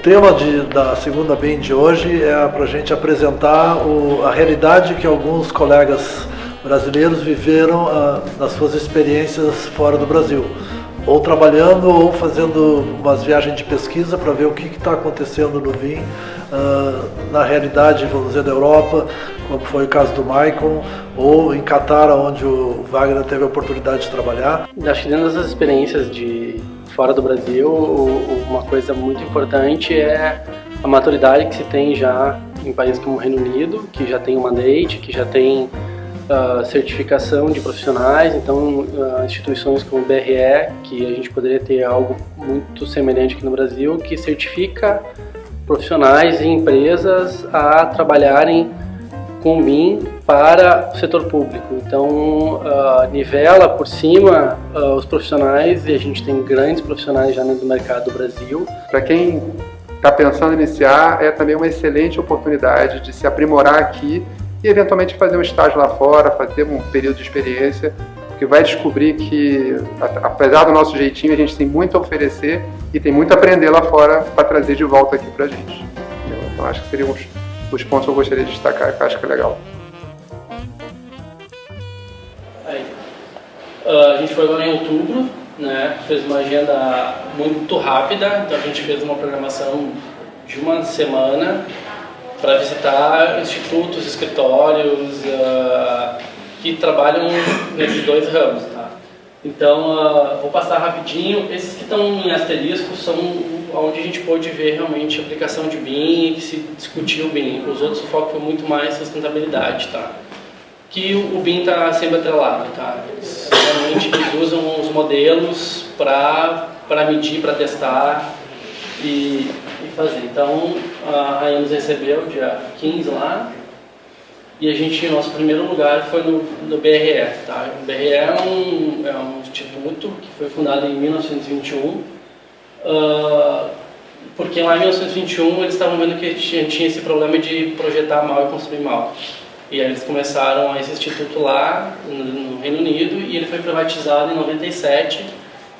tema da segunda BIM de hoje é para a gente apresentar a realidade que alguns colegas brasileiros viveram nas suas experiências fora do Brasil, ou trabalhando ou fazendo umas viagens de pesquisa para ver o que está acontecendo no BIM na realidade, vamos dizer, da Europa, como foi o caso do Maicon, ou em Catar, onde o Wagner teve a oportunidade de trabalhar. Acho que dentro dessas experiências de fora do Brasil, uma coisa muito importante é a maturidade que se tem já em países como o Reino Unido, que já tem o mandate, que já tem certificação de profissionais. Então instituições como o BRE, que a gente poderia ter algo muito semelhante aqui no Brasil, que certifica profissionais e empresas a trabalharem com BIM para o setor público. Então nivela por cima os profissionais, e a gente tem grandes profissionais já no mercado do Brasil. Para quem está pensando em iniciar, é também uma excelente oportunidade de se aprimorar aqui e eventualmente fazer um estágio lá fora, fazer um período de experiência, que vai descobrir que, apesar do nosso jeitinho, a gente tem muito a oferecer e tem muito a aprender lá fora para trazer de volta aqui para a gente. Então acho que seriam os pontos que eu gostaria de destacar, que eu acho que é legal. A gente foi agora em outubro, né? Fez uma agenda muito rápida, então a gente fez uma programação de uma semana para visitar institutos, escritórios que trabalham nesses dois ramos, tá? Então, vou passar rapidinho. Esses que estão em asterisco são onde a gente pôde ver realmente a aplicação de BIM e que se discutiu o BIM. Os outros o foco foi muito mais sustentabilidade, tá? Que o BIM está sempre atrelado, tá? Eles usam os modelos para medir, para testar e fazer. Então, a Rainha nos recebeu dia 15 lá, e a gente, nosso primeiro lugar foi no BRE, tá? O BRE é um instituto que foi fundado em 1921, porque lá em 1921 eles estavam vendo que tinha esse problema de projetar mal e construir mal. E aí eles começaram esse instituto lá no Reino Unido, e ele foi privatizado em 97,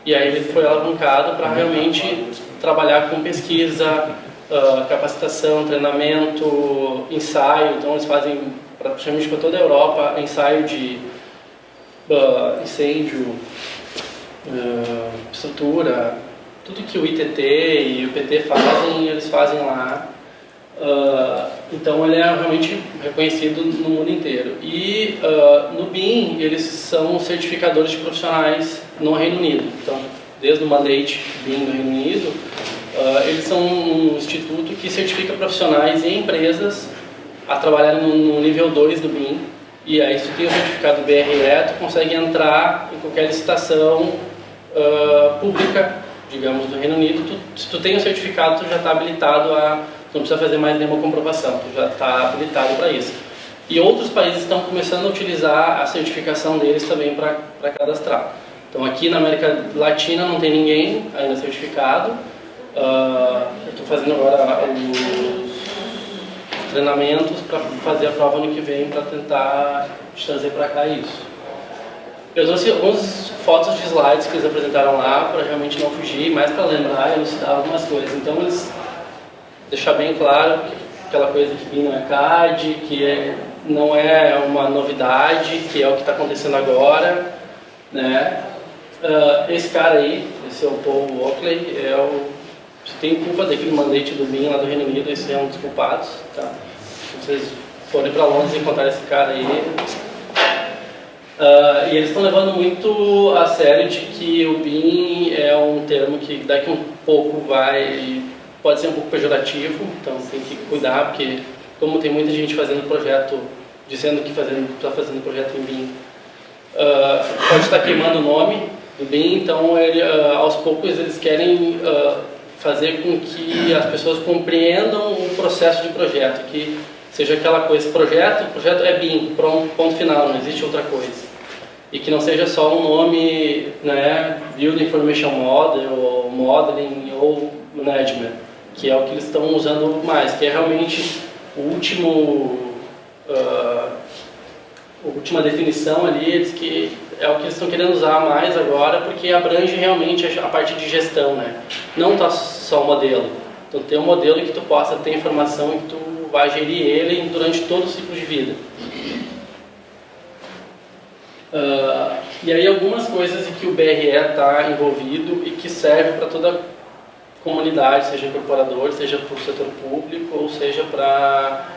e aí ele foi alavancado para realmente trabalhar com pesquisa, capacitação, treinamento, ensaio. Então eles fazem praticamente para toda a Europa ensaio de incêndio, estrutura, tudo que o ITT e o PT fazem, eles fazem lá. Então ele é realmente reconhecido no mundo inteiro. E no BIM eles são certificadores de profissionais no Reino Unido. Então, desde o mandate BIM no Reino Unido, eles são um instituto que certifica profissionais e empresas a trabalharem no nível 2 do BIM. E aí, se tu tem o certificado BRE, tu consegue entrar em qualquer licitação pública, digamos, do Reino Unido. Se tu tem o certificado, tu já está habilitado tu não precisa fazer mais nenhuma comprovação, tu já está habilitado para isso. E outros países estão começando a utilizar a certificação deles também para cadastrar. Então aqui na América Latina não tem ninguém ainda certificado. Eu estou fazendo agora os treinamentos para fazer a prova ano que vem, para tentar trazer para cá isso. Eu trouxe algumas fotos de slides que eles apresentaram lá para realmente não fugir, mais para lembrar e elucidar algumas coisas. Então eles deixar bem claro aquela coisa que BIM não é CAD, que não é uma novidade, que é o que está acontecendo agora, né? Esse cara aí, esse é o Paul Oakley, se tem culpa daquele mandate do BIM lá do Reino Unido, esse é um dos culpados, tá? Se vocês forem para Londres e encontrar esse cara aí. E eles estão levando muito a sério de que o BIM é um termo que daqui um pouco pode ser um pouco pejorativo, então tem que cuidar, porque como tem muita gente fazendo projeto, dizendo que está fazendo projeto em BIM, pode estar queimando o nome do BIM, então aos poucos eles querem fazer com que as pessoas compreendam o processo de projeto, que seja aquela coisa, o projeto é BIM, ponto final, não existe outra coisa. E que não seja só um nome, né, Build Information Model, ou Modeling, ou Management, que é o que eles estão usando mais, que é realmente a última definição ali, que é o que eles estão querendo usar mais agora, porque abrange realmente a parte de gestão, né? Não tá só o modelo, Então ter um modelo que tu possa ter informação e que tu vai gerir ele durante todo o ciclo de vida. E aí algumas coisas em que o BRE está envolvido e que serve para toda a comunidade, seja incorporador, seja para o setor público ou seja para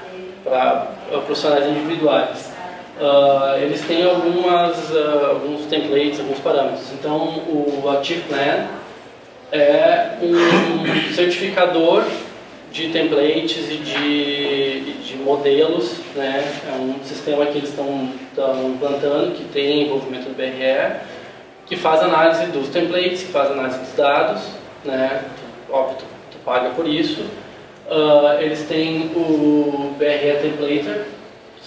profissionais individuais. Eles têm alguns templates, alguns parâmetros. Então o Active Plan é um certificador de templates e de modelos, né? É um sistema que eles estão implantando, que tem envolvimento do BRE, que faz análise dos templates, que faz análise dos dados, né? Óbvio, tu paga por isso. Eles têm o BRE Templater,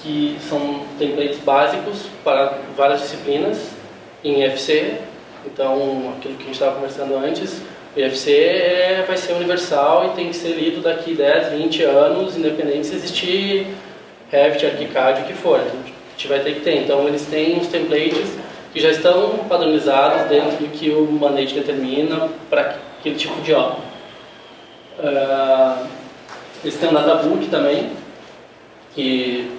que são templates básicos para várias disciplinas em IFC. Então, aquilo que a gente estava conversando antes, o IFC vai ser universal e tem que ser lido daqui 10, 20 anos, independente se existir Revit, ArchiCAD, o que for. Então, a gente vai ter que ter. Então, eles têm os templates que já estão padronizados dentro do que o mandate determina para aquele tipo de obra. Eles têm um databook também, que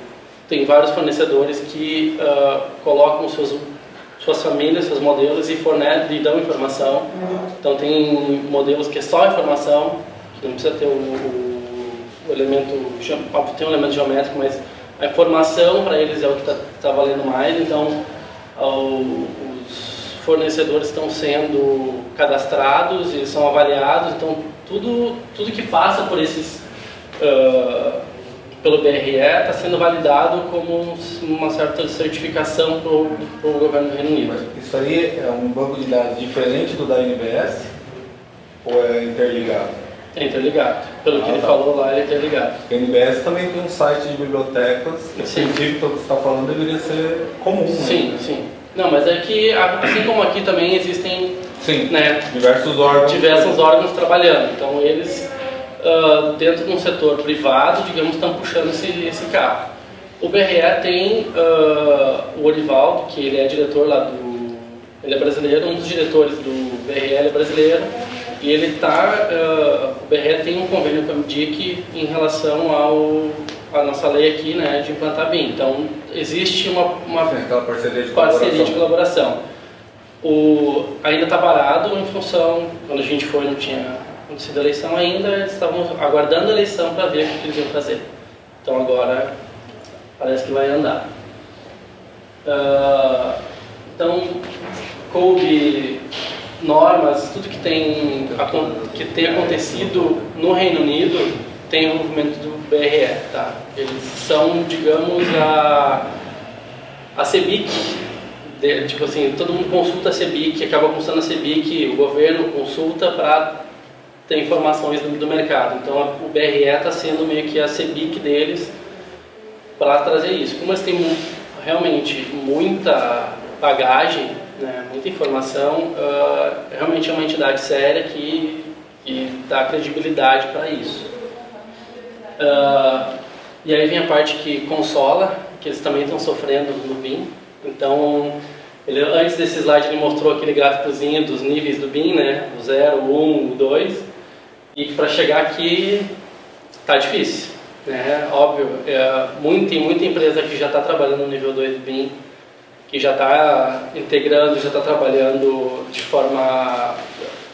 tem vários fornecedores que colocam suas famílias, seus modelos e e dão informação. Então tem modelos que é só informação, que não precisa ter o elemento, tem um elemento geométrico, mas a informação para eles é o que está valendo mais. Então os fornecedores estão sendo cadastrados, eles são avaliados, então tudo que passa por esses pelo BRE está sendo validado como uma certa certificação para o governo do Reino Unido. Mas isso aí é um banco de dados diferente do da NBS ou é interligado? É interligado. Pelo que ele falou lá, é interligado. A NBS também tem um site de bibliotecas, que Sim. o princípio que você está falando deveria ser comum. Sim, né? sim. Não, mas é que, assim como aqui também existem, Sim, né, diversos órgãos trabalhando. Então eles, dentro de um setor privado, digamos, estão puxando esse carro. O BRE tem o Orivaldo, que ele é diretor lá ele é brasileiro, um dos diretores do BRE é brasileiro, e ele o BRE tem um convênio com a MDIC em relação à nossa lei aqui, né, de implantar BIM. Então existe uma aquela parceria de colaboração. Ainda está parado em função, quando a gente foi não tinha acontecido a eleição ainda, eles estavam aguardando a eleição para ver o que eles iam fazer. Então agora parece que vai andar. Então coube normas, tudo que tem acontecido no Reino Unido tem envolvimento do BRE, tá? Eles são, digamos, a CBIC, tipo assim, todo mundo consulta a CBIC, acaba consultando a CBIC, o governo consulta para ter informações do mercado. Então o BRE está sendo meio que a CBIC deles para trazer isso. Como eles têm realmente muita bagagem, né, muita informação, realmente é uma entidade séria que dá credibilidade para isso. E aí vem a parte que consola, que eles também estão sofrendo no BIM. Então, antes desse slide ele mostrou aquele gráficozinho dos níveis do BIM, né, o 0, o 1, o 2, e para chegar aqui está difícil, né? Óbvio, tem muita empresa que já está trabalhando no nível 2 do BIM, que já está integrando, já está trabalhando de forma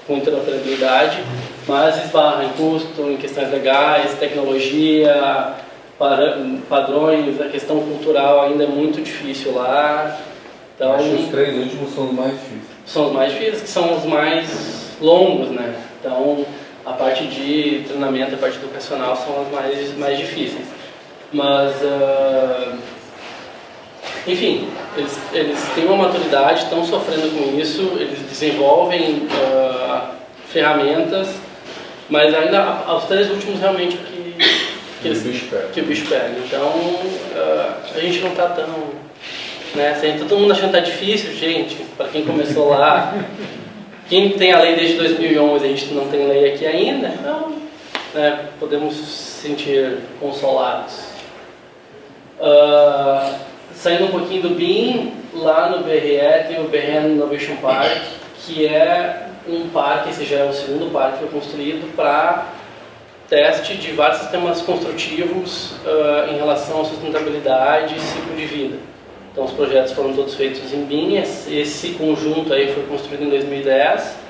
com interoperabilidade, mas esbarra em custo, em questões legais, tecnologia, padrões, a questão cultural ainda é muito difícil lá. Então, acho que os 3 últimos são os mais difíceis. São os mais difíceis, que são os mais longos, né? Então, a parte de treinamento, a parte educacional são as mais difíceis. Mas, enfim, eles têm uma maturidade, estão sofrendo com isso, eles desenvolvem ferramentas, mas ainda os 3 últimos realmente que o bicho pega. Então, a gente não está tão... Né, assim, todo mundo achando que está difícil, gente, para quem começou lá, quem tem a lei desde 2011, a gente não tem lei aqui ainda, então, né, podemos se sentir consolados. Saindo um pouquinho do BIM, lá no BRE tem o BRE Innovation Park, que é um parque, esse já é o segundo parque que foi construído para teste de vários sistemas construtivos em relação à sustentabilidade e ciclo de vida. Então os projetos foram todos feitos em BIM, esse conjunto aí foi construído em 2010.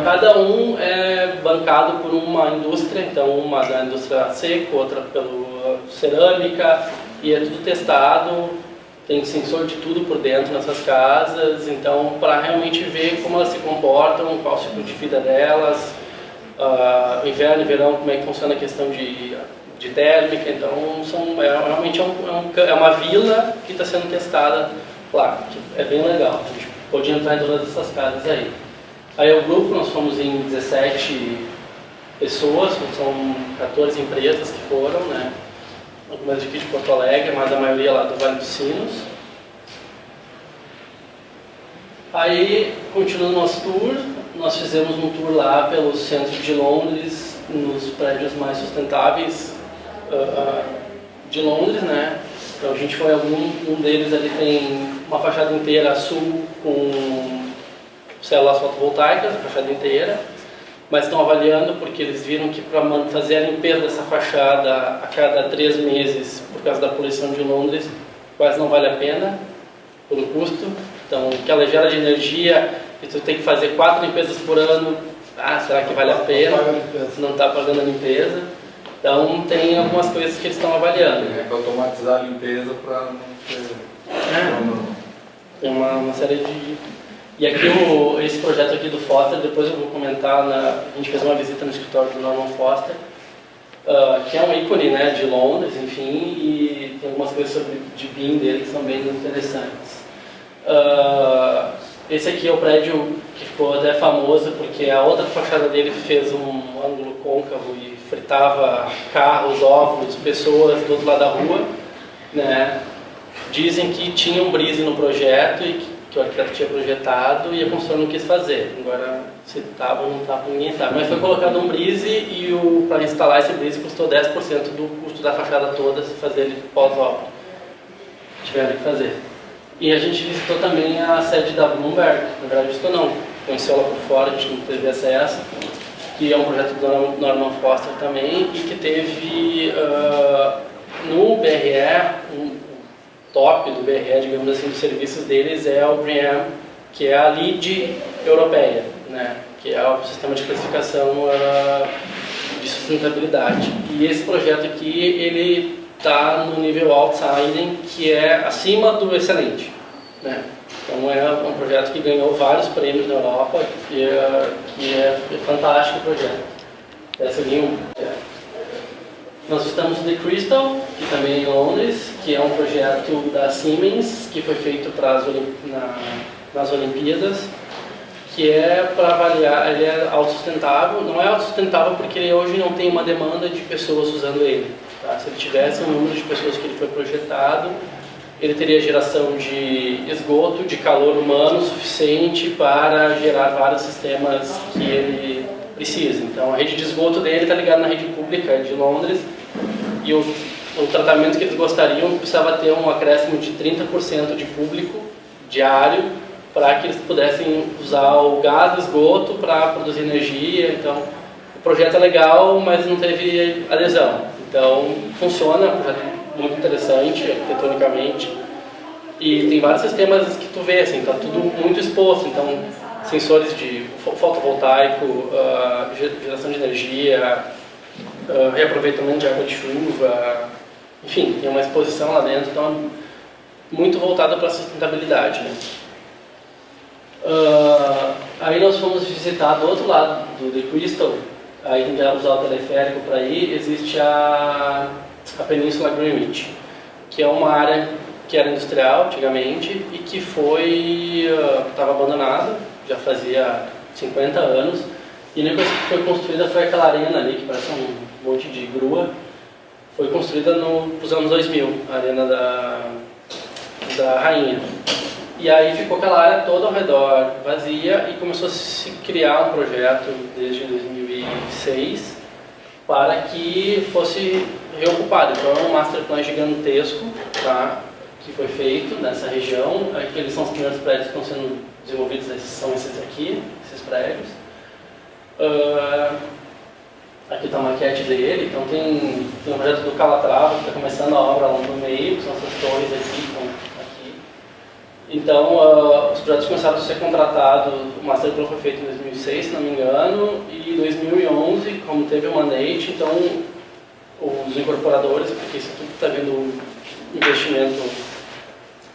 Cada um é bancado por uma indústria, então uma da indústria seco, outra pela cerâmica, e é tudo testado, tem sensor de tudo por dentro nessas casas, então para realmente ver como elas se comportam, qual o ciclo de vida delas, inverno e verão, como é que funciona a questão de térmica. Então realmente é uma vila que está sendo testada lá, que é bem legal. A gente pode entrar em todas essas casas aí. Aí o grupo, nós fomos em 17 pessoas, são 14 empresas que foram, né? Algumas aqui de Porto Alegre, mas a maioria lá do Vale dos Sinos. Aí, continuando o nosso tour, nós fizemos um tour lá pelo centro de Londres, nos prédios mais sustentáveis de Londres, né? Então a gente foi um deles ali tem uma fachada inteira azul com células fotovoltaicas, a fachada inteira, mas estão avaliando porque eles viram que para fazer a limpeza dessa fachada a cada 3 meses, por causa da poluição de Londres, quase não vale a pena, pelo custo. Então, que ela gera de energia e tu tem que fazer 4 limpezas por ano, será que vale a pena? Não está pagando a limpeza. Então, tem algumas coisas que eles estão avaliando. Né? Para automatizar a limpeza para não ter... Tem uma série de... E aqui esse projeto aqui do Foster, depois eu vou comentar, a gente fez uma visita no escritório do Norman Foster, que é um ícone, né, de Londres, enfim, e tem algumas coisas de BIM dele que são bem interessantes. Esse aqui é o prédio que ficou até famoso porque a outra fachada dele fez um ângulo côncavo e fritava carros, óvulos, pessoas do outro lado da rua, né? Dizem que tinha um brise no projeto e que o arquiteto tinha projetado e a construção não quis fazer. Agora, se estava ou não estava, ninguém sabe. Mas foi colocado um brise e para instalar esse brise custou 10% do custo da fachada toda, se fazer ele pós-obra. Tiveram que fazer. E a gente visitou também a sede da Bloomberg, na verdade visitou não, conheceu ela por fora, a gente não teve acesso, que é um projeto do Norman Foster também, e que teve no BRE, top do BRE, digamos assim, dos serviços deles é o BREEAM, que é a LEED europeia, né? Que é o sistema de classificação de sustentabilidade. E esse projeto aqui, ele está no nível Outstanding, que é acima do excelente, né? Então é um projeto que ganhou vários prêmios na Europa, que é fantástico o projeto. Essa aqui Nós estamos no The Crystal, que também é em Londres, que é um projeto da Siemens, que foi feito nas Olimpíadas, que é para avaliar, ele é autossustentável. Não é autossustentável porque ele hoje não tem uma demanda de pessoas usando ele. Tá? Se ele tivesse um número de pessoas que ele foi projetado, ele teria geração de esgoto, de calor humano suficiente para gerar vários sistemas que ele precisa. Então a rede de esgoto dele está ligada na rede pública de Londres e o tratamento que eles gostariam precisava ter um acréscimo de 30% de público diário para que eles pudessem usar o gás do esgoto para produzir energia. Então o projeto é legal, mas não teve adesão. Então funciona, é um projeto muito interessante arquitetonicamente e tem vários sistemas que tu vê, assim, tá tudo muito exposto. Então sensores de fotovoltaico, geração de energia, reaproveitamento de água de chuva, enfim, tem uma exposição lá dentro, então muito voltada para a sustentabilidade, né? Aí nós fomos visitar do outro lado do The Crystal, aí tem que usar o teleférico para ir, existe a Península Greenwich, que é uma área que era industrial antigamente e que estava abandonada, já fazia 50 anos, e a única coisa que foi construída foi aquela arena ali, que parece um monte de grua, foi construída nos anos 2000, a arena da Rainha. E aí ficou aquela área toda ao redor vazia e começou a se criar um projeto desde 2006 para que fosse reocupado. Então é um master plan gigantesco, tá, que foi feito nessa região. Aqueles são os primeiros prédios que estão sendo desenvolvidos, são esses aqui, esses prédios. Aqui está a maquete dele, então tem um projeto do Calatrava, que está começando a obra lá no meio, que são essas torres aqui. Então, os projetos começaram a ser contratados, o Master Plan foi feito em 2006, se não me engano, e em 2011, como teve o mandate, então os incorporadores, porque isso tudo está vendo investimento,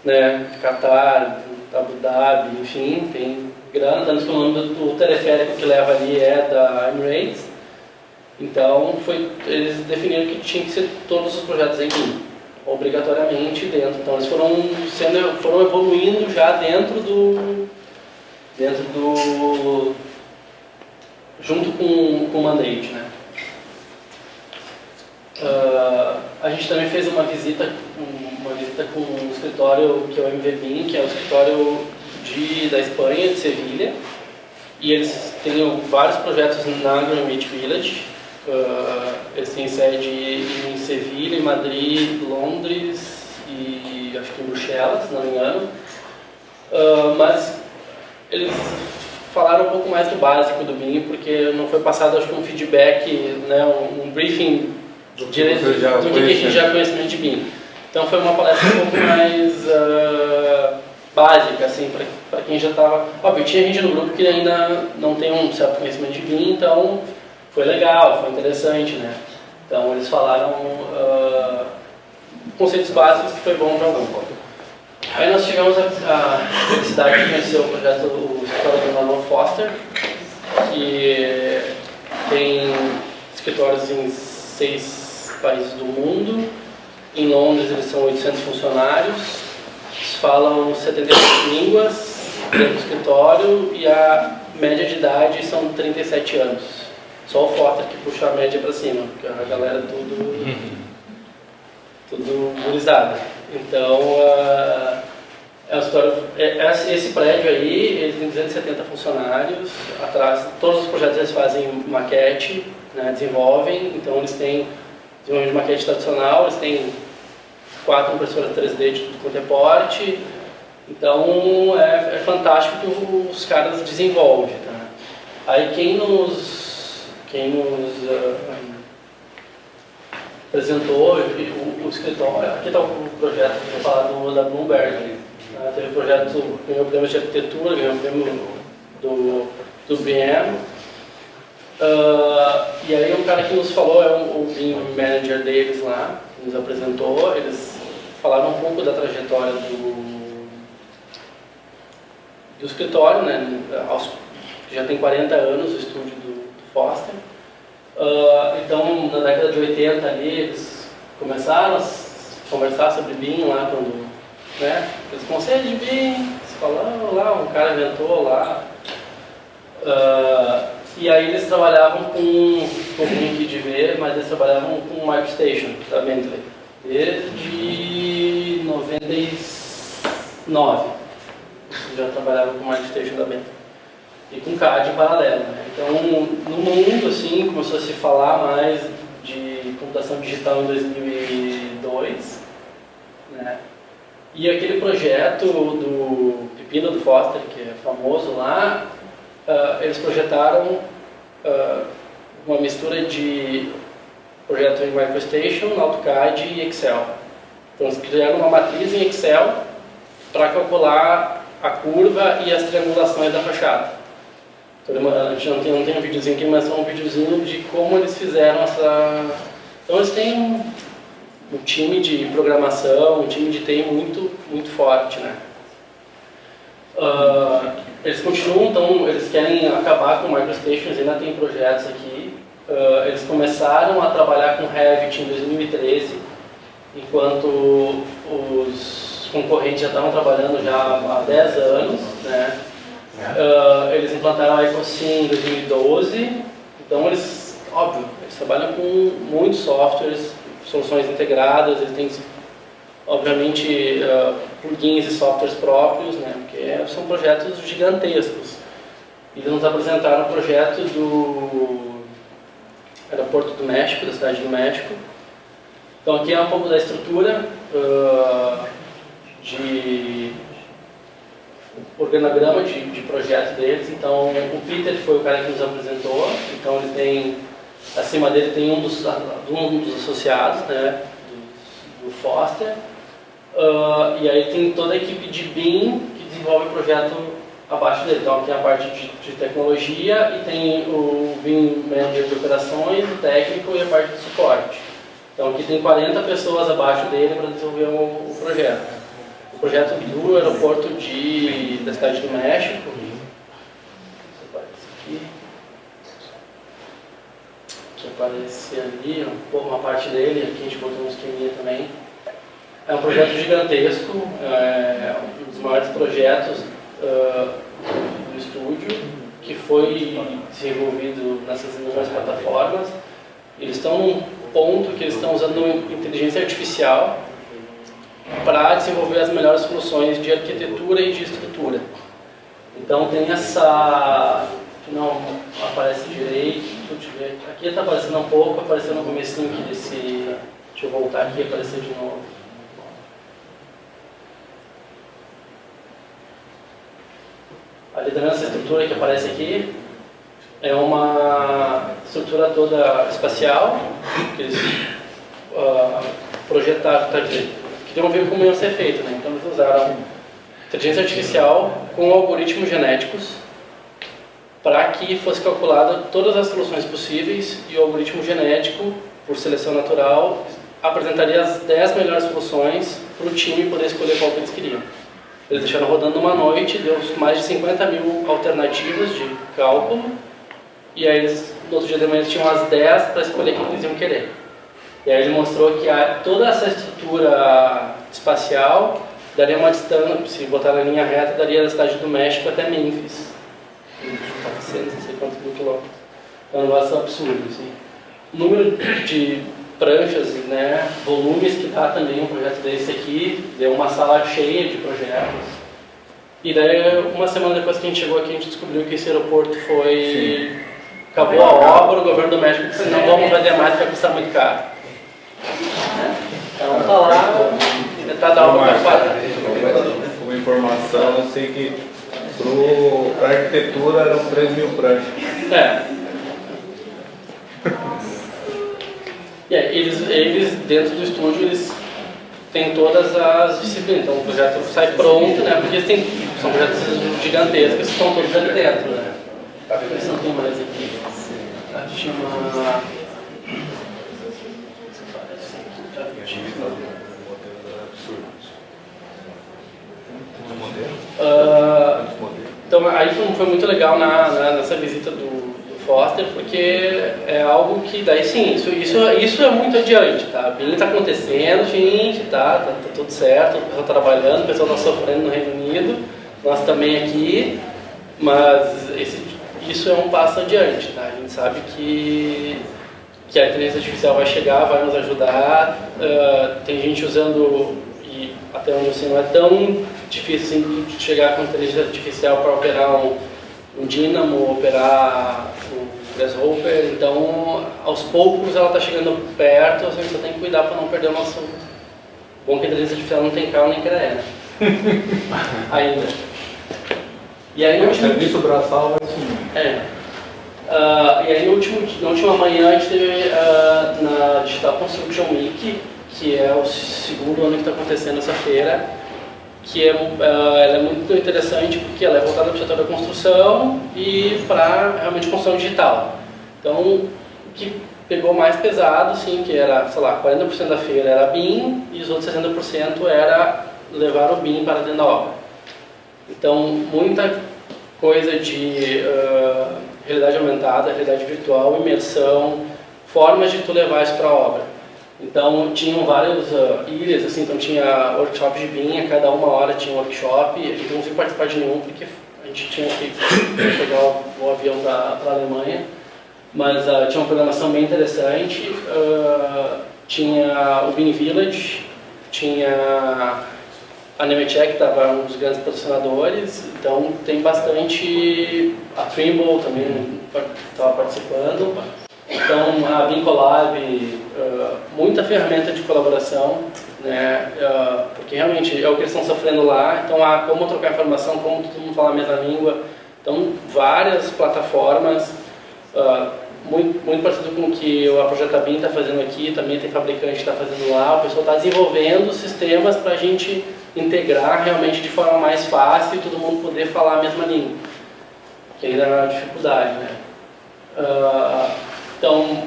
né, Qatar, Abu Dhabi, enfim, tem grana, tanto que o nome do teleférico que leva ali é da Emirates. Então, eles definiram que tinha que ser todos os projetos em BIM, obrigatoriamente dentro. Então, eles foram evoluindo já junto com o mandate, né? A gente também fez uma visita com um escritório que é o MVBIM, que é o escritório da Espanha, de Sevilha, e eles têm vários projetos na Greenwich Village. Eles têm sede em Sevilha, em Madrid, Londres e acho que em Bruxelas, se não me engano. Mas eles falaram um pouco mais do básico do BIM, porque não foi passado, acho que um feedback, né, um briefing direto do que a gente já conhece de BIM. Então foi uma palestra um pouco mais básica, assim, para quem já estava... Óbvio, tinha gente no grupo que ainda não tem um certo conhecimento de BIM, então foi legal, foi interessante, né? Então eles falaram conceitos básicos que foi bom para algum. Aí nós tivemos a felicidade de conhecer o projeto do escritório do Norman Foster, que tem escritórios em 6 países do mundo. Em Londres eles são 800 funcionários, eles falam 78 línguas dentro do escritório e a média de idade são 37 anos. Só o Foster que puxa a média para cima, porque a galera tudo gurizada. Então, é uma história, esse prédio aí, ele tem 270 funcionários, atrás, todos os projetos eles fazem maquete, né, desenvolvem, então eles têm desenvolvimento de maquete tradicional, eles têm 4 impressoras 3D de tudo quanto é porte, então é fantástico que os caras desenvolvem. Tá? Aí quem nos apresentou o escritório, aqui está o projeto que eu falar da Bloomberg, teve o projeto, ganhou prêmio de arquitetura, ganhou prêmio do BM, e aí um cara que nos falou, o BIM manager deles lá, que nos apresentou, eles falaram um pouco da trajetória do escritório, né, que já tem 40 anos o estúdio do Foster. Então, na década de 80 ali, eles começaram a conversar sobre BIM lá, quando, né, eles conselhos de BIM, eles falaram lá, um cara inventou lá. E aí eles trabalhavam com um pouquinho aqui de ver, mas eles trabalhavam com o MicroStation da Bentley, desde 99. Já trabalhavam com o MicroStation da Bentley. E com CAD em paralelo, né? Então, no mundo, assim, começou a se falar mais de computação digital em 2002, né? E aquele projeto do Pepino do Foster, que é famoso lá, eles projetaram uma mistura de projeto em MicroStation, AutoCAD e Excel. Então, eles criaram uma matriz em Excel para calcular a curva e as triangulações da fachada. A gente não tem um videozinho aqui, mas é um videozinho de como eles fizeram essa... Então eles têm um time de programação, um time de TI muito forte, né? Eles continuam, então eles querem acabar com MicroStations, ainda tem projetos aqui. Eles começaram a trabalhar com Revit em 2013, enquanto os concorrentes já estavam trabalhando já há 10 anos, né? Eles implantaram a EcoSim em 2012, então eles, óbvio, eles trabalham com muitos softwares, soluções integradas, eles têm, obviamente, plugins e softwares próprios, né, porque são projetos gigantescos. Eles nos apresentaram o projeto do Aeroporto do México, da cidade do México. Então aqui é um pouco da estrutura de organograma de projeto deles. Então o Peter foi o cara que nos apresentou. Então ele tem Acima dele tem um dos associados, né, do Foster. E aí tem toda a equipe de BIM que desenvolve o projeto abaixo dele. Então aqui é a parte de tecnologia e tem o BIM Manager de operações, o técnico e a parte de suporte. Então aqui tem 40 pessoas abaixo dele para desenvolver o projeto. O projeto do aeroporto da cidade do México. Que aparece ali, uma parte dele, aqui a gente botou um esqueminha também. É um projeto gigantesco, um dos maiores projetos do estúdio, que foi desenvolvido nessas inúmeras plataformas. Eles estão num ponto que eles estão usando inteligência artificial para desenvolver as melhores soluções de arquitetura e de estrutura. Então tem essa... não aparece direito, aqui está aparecendo um pouco, apareceu no comecinho aqui desse... deixa eu voltar aqui e aparecer de novo. A liderança estrutura que aparece aqui é uma estrutura toda espacial, que eles projetaram, queriam ver como ia ser feito, né? Então eles usaram inteligência artificial com algoritmos genéticos para que fosse calculada todas as soluções possíveis e o algoritmo genético, por seleção natural, apresentaria as 10 melhores soluções para o time poder escolher qual que eles queriam. Eles deixaram rodando uma noite, deu mais de 50 mil alternativas de cálculo, e aí eles, no outro dia de manhã eles tinham as 10 para escolher quem eles iam querer. E aí ele mostrou que toda essa estrutura espacial daria uma distância, se botar na linha reta, daria da cidade do México até Memphis. 400, não sei quantos mil quilômetros. É um negócio absurdo, assim. O número de pranchas, né, volumes que dá também um projeto desse aqui, deu uma sala cheia de projetos. E daí, uma semana depois que a gente chegou aqui, a gente descobriu que esse aeroporto foi... Sim. Acabou a obra, o governo do México disse, não vamos vender mais, vai custar muito caro. Então tá lá, e metade da obra vai parar. Como informação, eu sei que para arquitetura eram 3 mil pranchas. E aí, eles dentro do estúdio, eles têm todas as disciplinas. Então o projeto sai pronto, né? Porque são projetos gigantescos que estão todos ali dentro, né? Eles não tem mais aqui. Chama... Então aí foi muito legal nessa visita do Foster, porque é algo que daí sim, isso é muito adiante, tá? A BIM está acontecendo, gente, tá tudo certo, o pessoal tá trabalhando, o pessoal está sofrendo no Reino Unido, nós também aqui, mas isso é um passo adiante, tá? A gente sabe que a inteligência artificial vai chegar, vai nos ajudar, tem gente usando, e até onde eu sei não é tão difícil assim de chegar com inteligência artificial para operar um dínamo, operar um grasshopper, então aos poucos ela está chegando perto, a gente só tem que cuidar para não perder o nosso... Bom que a inteligência artificial não tem carro nem CRE, né? Ainda. E aí no último... serviço braçal vai sumir. E aí na última manhã a gente teve na Digital Construction Week, que é o segundo ano que está acontecendo essa feira, que ela é muito interessante porque ela é voltada para o setor da construção e para realmente construção digital. Então, o que pegou mais pesado, sim, que era, sei lá, 40% da feira era BIM e os outros 60% era levar o BIM para dentro da obra. Então, muita coisa de realidade aumentada, realidade virtual, imersão, formas de tu levar isso para a obra. Então, tinham várias ilhas, assim, então tinha workshops de BIM, a cada uma hora tinha um workshop, a gente não conseguiu participar de nenhum porque a gente tinha que pegar o avião para a Alemanha, mas tinha uma programação bem interessante, tinha o BIM Village, tinha a Nemetschek, que estava um dos grandes patrocinadores, então tem bastante, a Trimble também estava participando. Então, a BIM Collab, muita ferramenta de colaboração, né, porque realmente é o que eles estão sofrendo lá, então como trocar informação, como todo mundo fala a mesma língua, então várias plataformas, muito parecido com o que a Projeta BIM está fazendo aqui, também tem fabricante que está fazendo lá. O pessoal está desenvolvendo sistemas para a gente integrar realmente de forma mais fácil e todo mundo poder falar a mesma língua, que ainda é uma dificuldade, né? Então,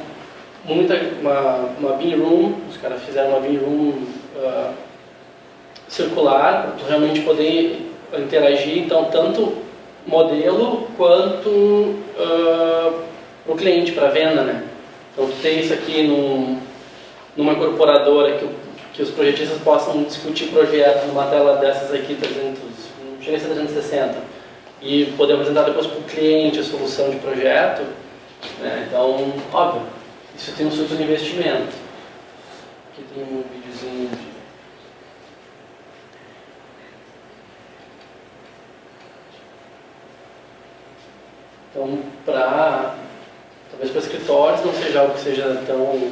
uma BIM Room, os caras fizeram uma BIM Room circular, para tu realmente poder interagir, então, tanto modelo quanto para o cliente, para a venda, né? Então, tu tem isso aqui numa incorporadora que os projetistas possam discutir projetos numa tela dessas aqui, 300, não chega a ser 360, e poder apresentar depois para o cliente a solução de projeto, né? Então, óbvio, isso tem um super investimento. Aqui tem um videozinho de... Então, talvez para escritórios não seja algo que seja tão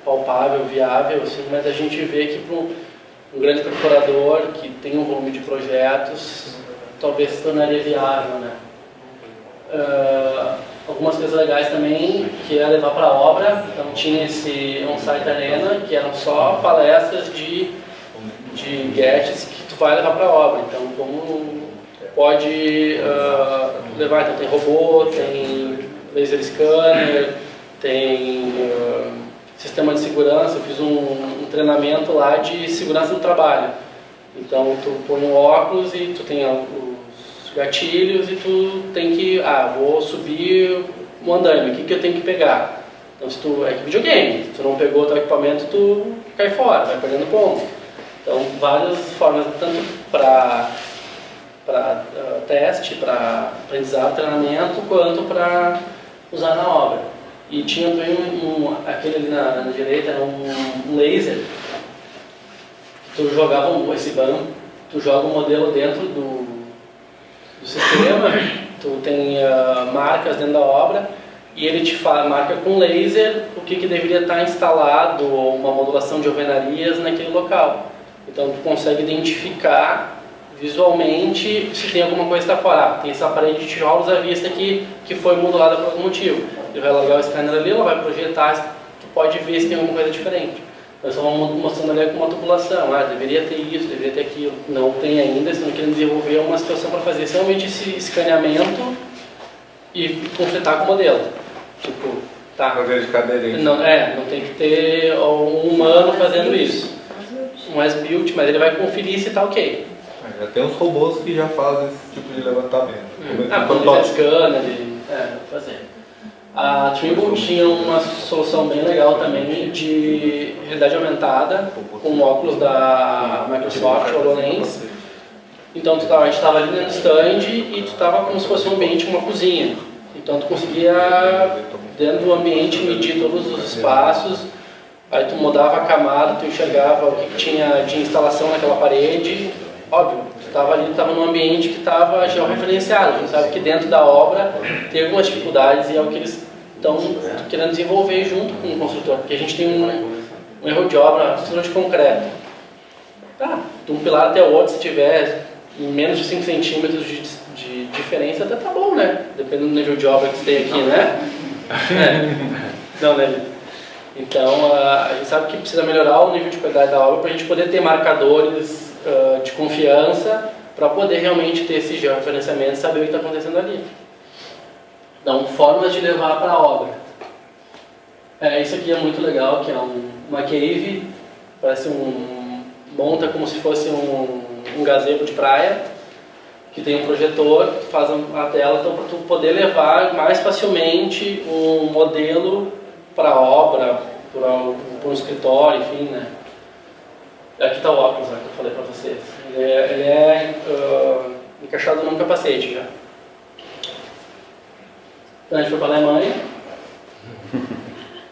palpável, viável, assim, mas a gente vê que para um grande corporador que tem um volume de projetos, talvez se tornaria viável, né? Algumas coisas legais também, que é levar para a obra. Então tinha esse on-site arena, que eram só palestras de gadgets que tu vai levar para a obra. Então, como pode levar, então tem robô, tem laser scanner, tem sistema de segurança. Eu fiz um treinamento lá de segurança do trabalho. Então tu põe um óculos e tu tem os gatilhos e tu tem que, vou subir um andaime, o que eu tenho que pegar? Então se tu é videogame, se tu não pegou o teu equipamento, tu cai fora, vai perdendo ponto. Então várias formas, tanto para teste, para aprendizado, treinamento, quanto para usar na obra. E tinha também aquele ali na direita, era um laser. Tu jogava esse banco, tu joga o modelo dentro do sistema, tu tem marcas dentro da obra e ele te marca com laser o que deveria estar instalado ou uma modulação de alvenarias naquele local. Então tu consegue identificar visualmente se tem alguma coisa que está fora. Tem essa parede de tijolos à vista aqui que foi modulada por algum motivo. Ele vai largar o scanner ali, ela vai projetar, tu pode ver se tem alguma coisa diferente. Nós estamos mostrando ali com uma tubulação, deveria ter isso, deveria ter aquilo. Não tem ainda, estamos querendo desenvolver uma situação para fazer realmente esse escaneamento e conflitar com o modelo. Tipo, tá. Fazer de cadeirinha. Não tem que ter um humano fazendo isso. Um as-built, mas ele vai conferir se está ok. Já tem uns robôs que já fazem esse tipo de levantamento. Quando ele scanner, fazer. A Trimble tinha uma solução bem legal também de realidade aumentada com óculos da Microsoft HoloLens. Então a gente estava ali no stand e tu estava como se fosse um ambiente, uma cozinha. Então tu conseguia dentro do ambiente medir todos os espaços. Aí tu mudava a camada, tu enxergava o que tinha de instalação naquela parede. Óbvio, tu estava ali, estava num ambiente que estava georreferenciado. A gente sabe que dentro da obra tem algumas dificuldades e é o que eles estão querendo desenvolver junto com o construtor. Porque a gente tem um erro de obra, estrutura de concreto. De um pilar até o outro, se tiver menos de 5 centímetros de diferença, até tá bom, né? Dependendo do nível de obra que você tem aqui, né? Não, né? Então, a gente sabe que precisa melhorar o nível de qualidade da obra para a gente poder ter marcadores de confiança para poder realmente ter esse georreferenciamento e saber o que está acontecendo ali. Então, formas de levar para a obra. Isso aqui é muito legal, que é uma cave, parece monta como se fosse um gazebo de praia, que tem um projetor, que faz a tela, então para tu poder levar mais facilmente um modelo para a obra, para um escritório, enfim, né? Aqui está o óculos, que eu falei para vocês. Ele é encaixado num capacete já. Então a gente foi para a Alemanha.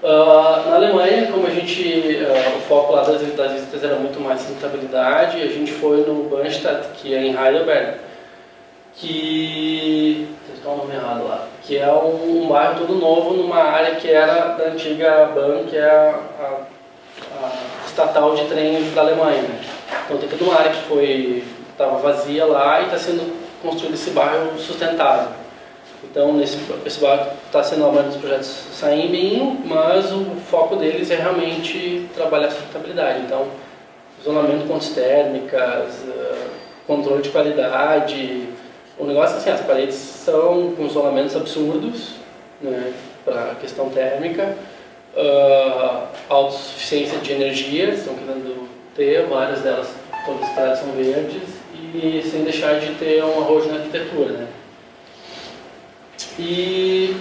Na Alemanha, como a gente, o foco lá das visitas era muito mais sustentabilidade, a gente foi no Bannstatt, que é em Heidelberg, que... Vocês estão o nome errado lá. Que é um bairro todo novo numa área que era da antiga Bahn, que é a estatal de trem da Alemanha. Né? Então tem toda uma área que estava vazia lá e está sendo construído esse bairro sustentável. Então, esse barco está sendo a maioria dos projetos saem em BIM, mas o foco deles é realmente trabalhar a sustentabilidade. Então, isolamento de pontes térmicas, controle de qualidade. O negócio é assim, as paredes são com isolamentos absurdos, né, para a questão térmica, autossuficiência de energia, eles estão querendo ter, várias delas, todas as paredes são verdes, e sem deixar de ter um arrojo na arquitetura, né. E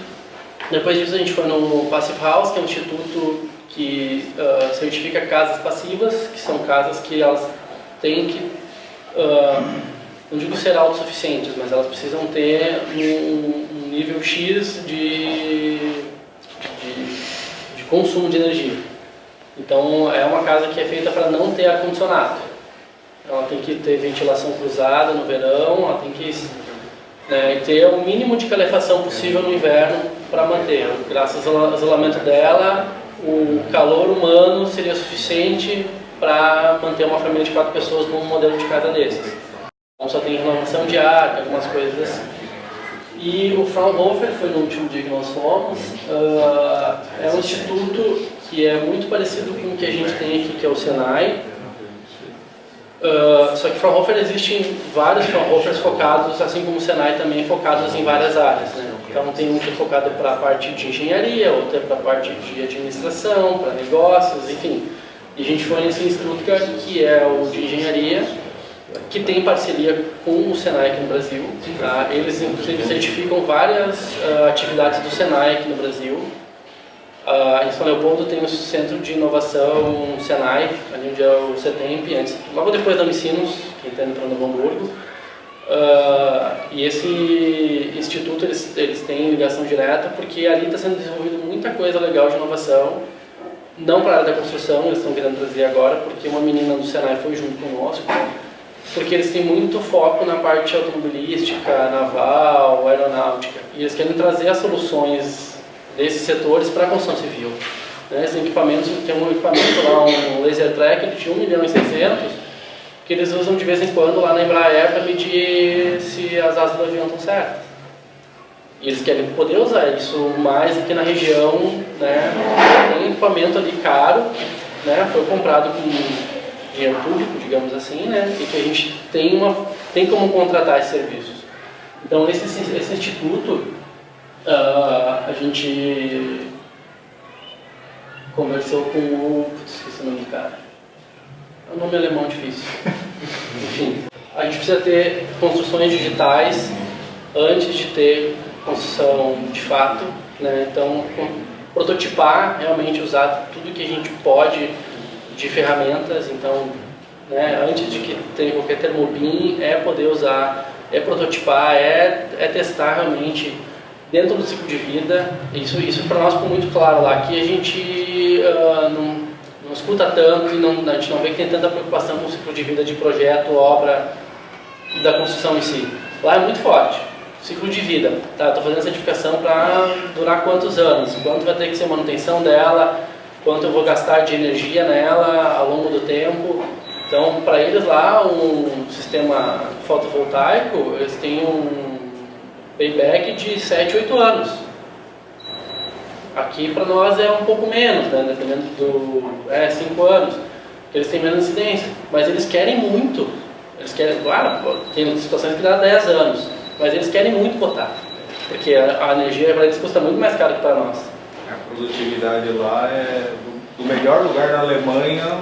depois disso a gente foi no Passive House, que é um instituto que certifica casas passivas, que são casas que elas têm que, não digo ser autossuficientes, mas elas precisam ter um nível X de consumo de energia. Então é uma casa que é feita para não ter ar-condicionado. Ela tem que ter ventilação cruzada no verão, ela tem que ter o mínimo de calefação possível no inverno para manter. Graças ao isolamento dela, o calor humano seria suficiente para manter uma família de 4 pessoas num modelo de casa desses. Então só tem renovação de ar, algumas coisas assim. E o Fraunhofer foi no último dia que nós fomos. É um instituto que é muito parecido com o que a gente tem aqui, que é o Senai. Só que Fraunhofer existem vários Fraunhofers focados, assim como o Senai também, focados em várias áreas, né? Então tem um que é focado para a parte de engenharia, outro é para a parte de administração, para negócios, enfim. E a gente foi nesse em Stuttgart, que é o de engenharia, que tem parceria com o Senai aqui no Brasil. Tá? Eles inclusive certificam várias atividades do Senai aqui no Brasil. Em São Leopoldo tem o Centro de Inovação Senai, ali onde é o CETEMP, logo depois da Unicinos, que está indo para Novo Hamburgo. E esse instituto eles têm ligação direta, porque ali está sendo desenvolvida muita coisa legal de inovação, não para a área da construção, eles estão querendo trazer agora, porque uma menina do Senai foi junto conosco, porque eles têm muito foco na parte automobilística, naval, aeronáutica, e eles querem trazer as soluções desses setores para a construção civil. Esses equipamentos, tem um equipamento lá, um laser tracker de 1.600.000, que eles usam de vez em quando lá na Embraer para medir se as asas do avião estão certas. E eles querem poder usar isso mais aqui na região, né? Tem um equipamento ali caro, né? Foi comprado com dinheiro público, digamos assim, né? E que a gente tem como contratar esses serviços. Então esse instituto, a gente conversou com o... esqueci o nome do cara. É um nome alemão difícil. Enfim, a gente precisa ter construções digitais antes de ter construção de fato, né? Então, prototipar, realmente usar tudo que a gente pode de ferramentas. Então, né, antes de que tenha qualquer termobim, é poder usar, é prototipar, é testar realmente dentro do ciclo de vida. Isso para nós ficou muito claro lá, que a gente não escuta tanto e a gente não vê que tem tanta preocupação com o ciclo de vida de projeto, obra e da construção em si. Lá é muito forte. Ciclo de vida. Tá? Estou fazendo certificação para durar quantos anos? Quanto vai ter que ser manutenção dela? Quanto eu vou gastar de energia nela ao longo do tempo? Então, para eles lá, um sistema fotovoltaico, eles têm um payback de 7, 8 anos. Aqui para nós é um pouco menos, né? Dependendo do 5 anos, porque eles têm menos incidência, mas eles querem muito, eles querem, claro, tem situações que dá 10 anos, mas eles querem muito botar, porque a energia para eles custa muito mais caro que para nós. A produtividade lá é do melhor lugar da Alemanha,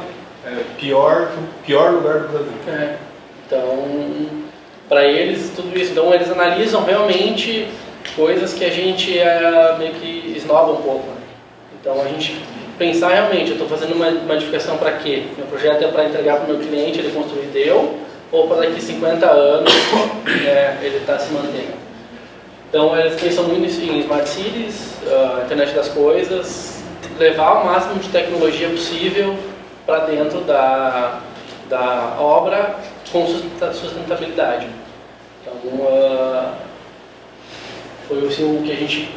pior lugar do Brasil. Então, para eles tudo isso, então eles analisam realmente coisas que a gente meio que esnova um pouco. Né? Então a gente pensar realmente, eu estou fazendo uma modificação para quê? Meu projeto é para entregar para o meu cliente, ele construir e deu, ou para daqui 50 anos ele está se mantendo. Então eles pensam muito em Smart Cities, internet das coisas, levar o máximo de tecnologia possível para dentro da obra com sustentabilidade. Então, foi assim, o que a gente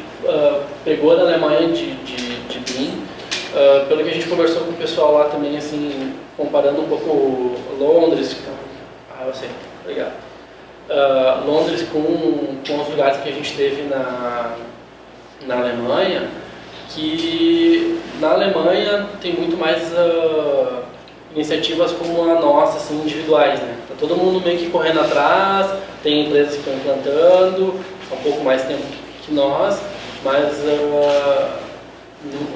pegou da Alemanha de BIM, pelo que a gente conversou com o pessoal lá também, assim, comparando um pouco Londres. Eu sei, obrigado. Londres com os lugares que a gente teve na Alemanha, que na Alemanha tem muito mais iniciativas como a nossa, assim, individuais, né? Tá todo mundo meio que correndo atrás, tem empresas que estão implantando há um pouco mais tempo que nós, mas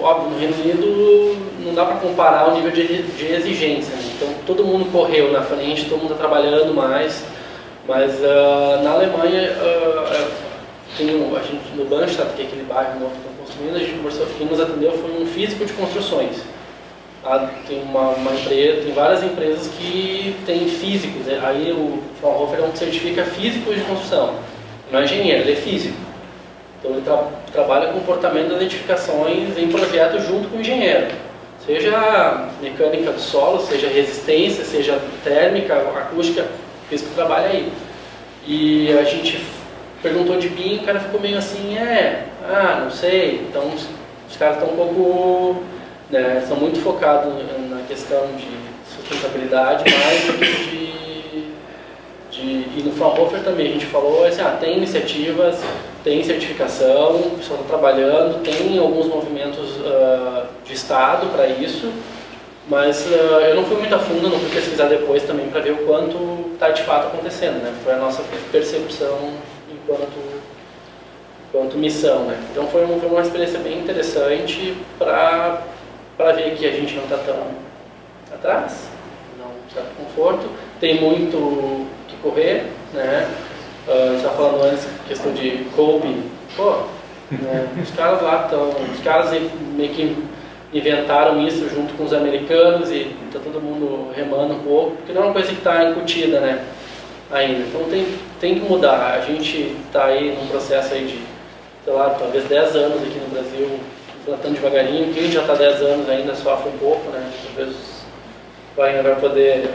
óbvio, no Reino Unido não dá para comparar o nível de exigência, né? Então todo mundo correu na frente, todo mundo está trabalhando mais, mas na Alemanha a gente, no Bannstatt, que é aquele bairro novo que estão construindo, a gente conversou, quem nos atendeu foi um físico de construções. Tem uma empresa, tem várias empresas que têm físicos, né? Aí o Fraunhofer certifica físico de construção, não é engenheiro, ele é físico. Então ele trabalha com comportamento das edificações em projeto junto com o engenheiro. Seja mecânica do solo, seja resistência, seja térmica, acústica, o físico trabalha aí. E a gente perguntou de BIM, o cara ficou meio assim, não sei. Então os caras estão um pouco, né, são muito focados na questão de sustentabilidade, mais do que e no Fraunhofer também a gente falou assim, tem iniciativas, tem certificação, o pessoal está trabalhando, tem alguns movimentos de Estado para isso, mas eu não fui muito a fundo, não fui pesquisar depois também para ver o quanto está de fato acontecendo, né? Foi a nossa percepção enquanto missão, né? Então foi uma experiência bem interessante para ver que a gente não está tão atrás, não está com conforto, tem muito que correr, né? A gente estava falando antes, questão de Kobe, né? Os caras lá os caras meio que inventaram isso junto com os americanos e está todo mundo remando um pouco, porque não é uma coisa que está incutida, né, ainda. Então tem que mudar. A gente está aí num processo aí de, sei lá, talvez 10 anos aqui no Brasil, plantando devagarinho. Quem já está 10 anos ainda sofre um pouco, né, talvez vai poder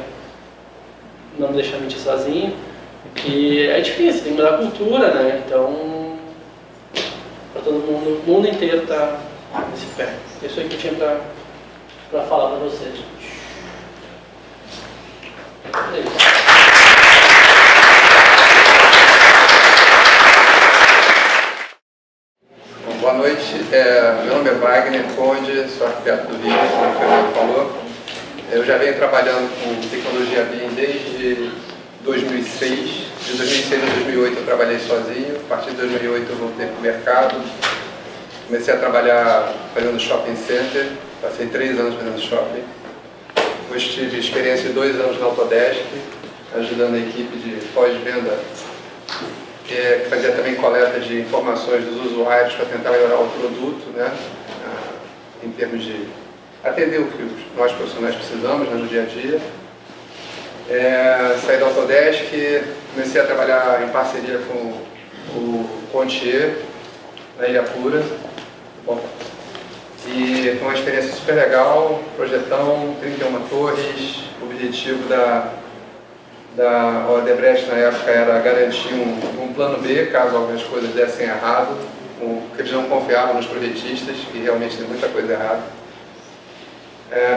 não me deixar mentir sozinho. E é difícil, tem que mudar a cultura, né, então para todo mundo, o mundo inteiro está nesse pé. Isso aí que eu tinha para falar para vocês, gente. É isso. Bom, boa noite, meu nome é Wagner Conde, sou arquiteto do Rio, como o Fernando falou. Eu já venho trabalhando com tecnologia BIM desde 2006. De 2006 a 2008 eu trabalhei sozinho, a partir de 2008 eu voltei para o mercado. Comecei a trabalhar fazendo shopping center, passei 3 anos fazendo shopping. Depois tive experiência de 2 anos na Autodesk, ajudando a equipe de pós-venda, que fazia também coleta de informações dos usuários para tentar melhorar o produto, né, em termos de atender o que nós profissionais precisamos, né, no dia a dia. Saí da Autodesk, comecei a trabalhar em parceria com o Contier, na Ilha Pura. Bom, e foi uma experiência super legal, projetão, 31 torres. O objetivo da Odebrecht na época era garantir um plano B, caso algumas coisas dessem errado, porque eles não confiavam nos projetistas, e realmente tem muita coisa errada.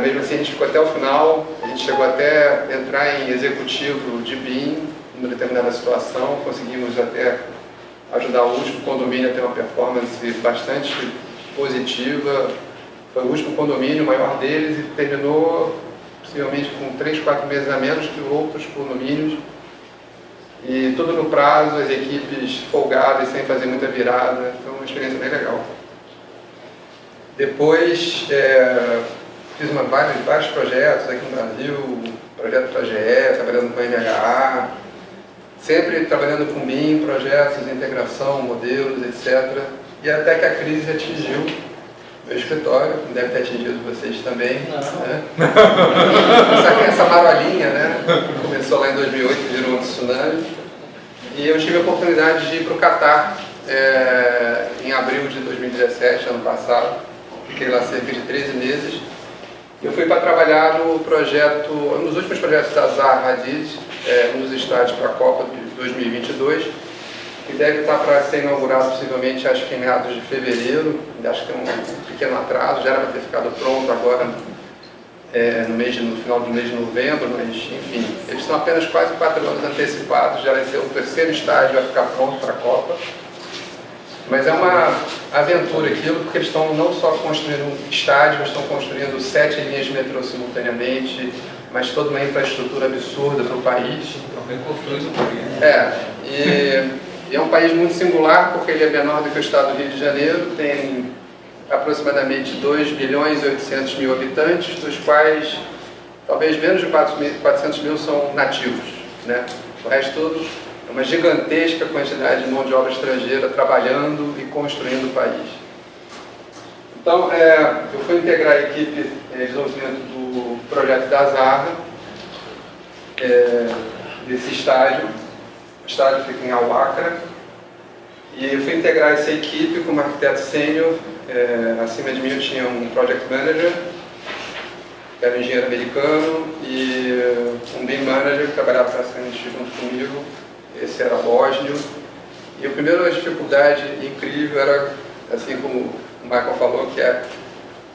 Mesmo assim a gente ficou até o final, a gente chegou até entrar em executivo de BIM, em determinada situação, conseguimos até ajudar o último condomínio a ter uma performance bastante positiva. Foi o último condomínio, o maior deles, e terminou possivelmente com 3, 4 meses a menos que outros condomínios. E tudo no prazo, as equipes folgadas, sem fazer muita virada. Foi uma experiência bem legal. Depois fiz vários projetos aqui no Brasil, projeto para a GE, trabalhando com a MHA, sempre trabalhando com BIM, projetos, integração, modelos, etc. E até que a crise atingiu meu escritório, deve ter atingido vocês também. Né? Essa marolinha, né? Começou lá em 2008, virou um tsunami. E eu tive a oportunidade de ir para o Catar em abril de 2017, ano passado. Fiquei lá cerca de 13 meses. Eu fui para trabalhar no projeto, um dos últimos projetos da Zaha Hadid, nos estádios para a Copa de 2022, que deve estar para ser inaugurado possivelmente, acho que em meados de fevereiro. Acho que tem um pequeno atraso, já era para ter ficado pronto agora no final do mês de novembro, mas enfim, eles estão apenas quase 4 anos antecipados, já vai ser o terceiro estádio a ficar pronto para a Copa. Mas é uma aventura aquilo, porque eles estão não só construindo um estádio, mas estão construindo 7 linhas de metrô simultaneamente, mas toda uma infraestrutura absurda para o país. Também construído por E é um país muito singular, porque ele é menor do que o estado do Rio de Janeiro, tem aproximadamente 2 bilhões e 800 mil habitantes, dos quais talvez menos de 400 mil são nativos, né? O resto todos é uma gigantesca quantidade de mão de obra estrangeira trabalhando e construindo o país. Então, eu fui integrar a equipe de desenvolvimento do projeto da Zarra, desse estádio. O estádio fica em Al-Wakra. E eu fui integrar essa equipe como arquiteto sênior. Acima de mim eu tinha um project manager, que era um engenheiro americano, e um BIM manager que trabalhava praticamente junto comigo. Esse era bósnio. E a primeira dificuldade incrível era, assim como o Michael falou, que é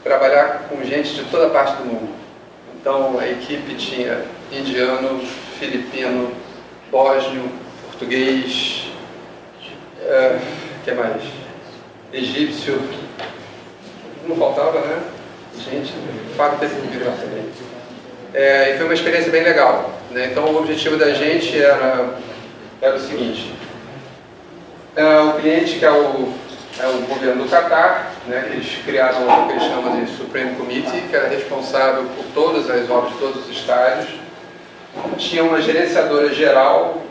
trabalhar com gente de toda parte do mundo. Então a equipe tinha indiano, filipino, bósnio, português, que mais? Egípcio, não faltava, né? Gente, o Fábio teve que virar também. E foi uma experiência bem legal, né? Então o objetivo da gente era o seguinte: o cliente, que é o governo do Catar, né? Eles criaram o que eles chamam de Supreme Committee, que era responsável por todas as obras de todos os estádios. Tinha uma gerenciadora geral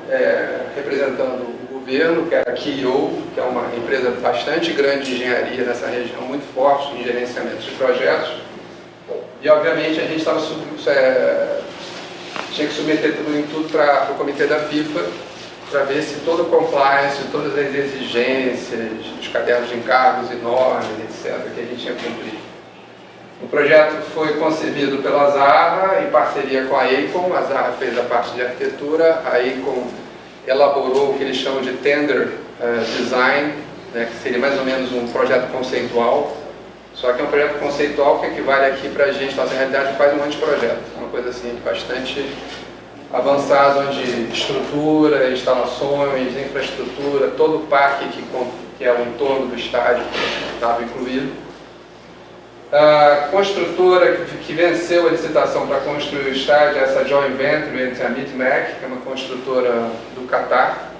representando o governo, que era a KIO, que é uma empresa bastante grande de engenharia nessa região, muito forte em gerenciamento de projetos. E, obviamente, a gente tinha que submeter tudo para o comitê da FIFA, para ver se todo o compliance, todas as exigências, os cadernos de encargos e normas, etc., que a gente tinha cumprido. O projeto foi concebido pela Zarra em parceria com a Eikon. A Zarra fez a parte de arquitetura, a Eikon elaborou o que eles chamam de tender design, né, que seria mais ou menos um projeto conceitual. Só que é um projeto conceitual que equivale aqui para a gente, nossa realidade, quase um anteprojeto. Uma coisa assim, bastante avançada, onde estrutura, instalações, infraestrutura, todo o parque que é o entorno do estádio estava incluído. A construtora que venceu a licitação para construir o estádio é essa joint venture entre a MidMec, que é uma construtora do Catar,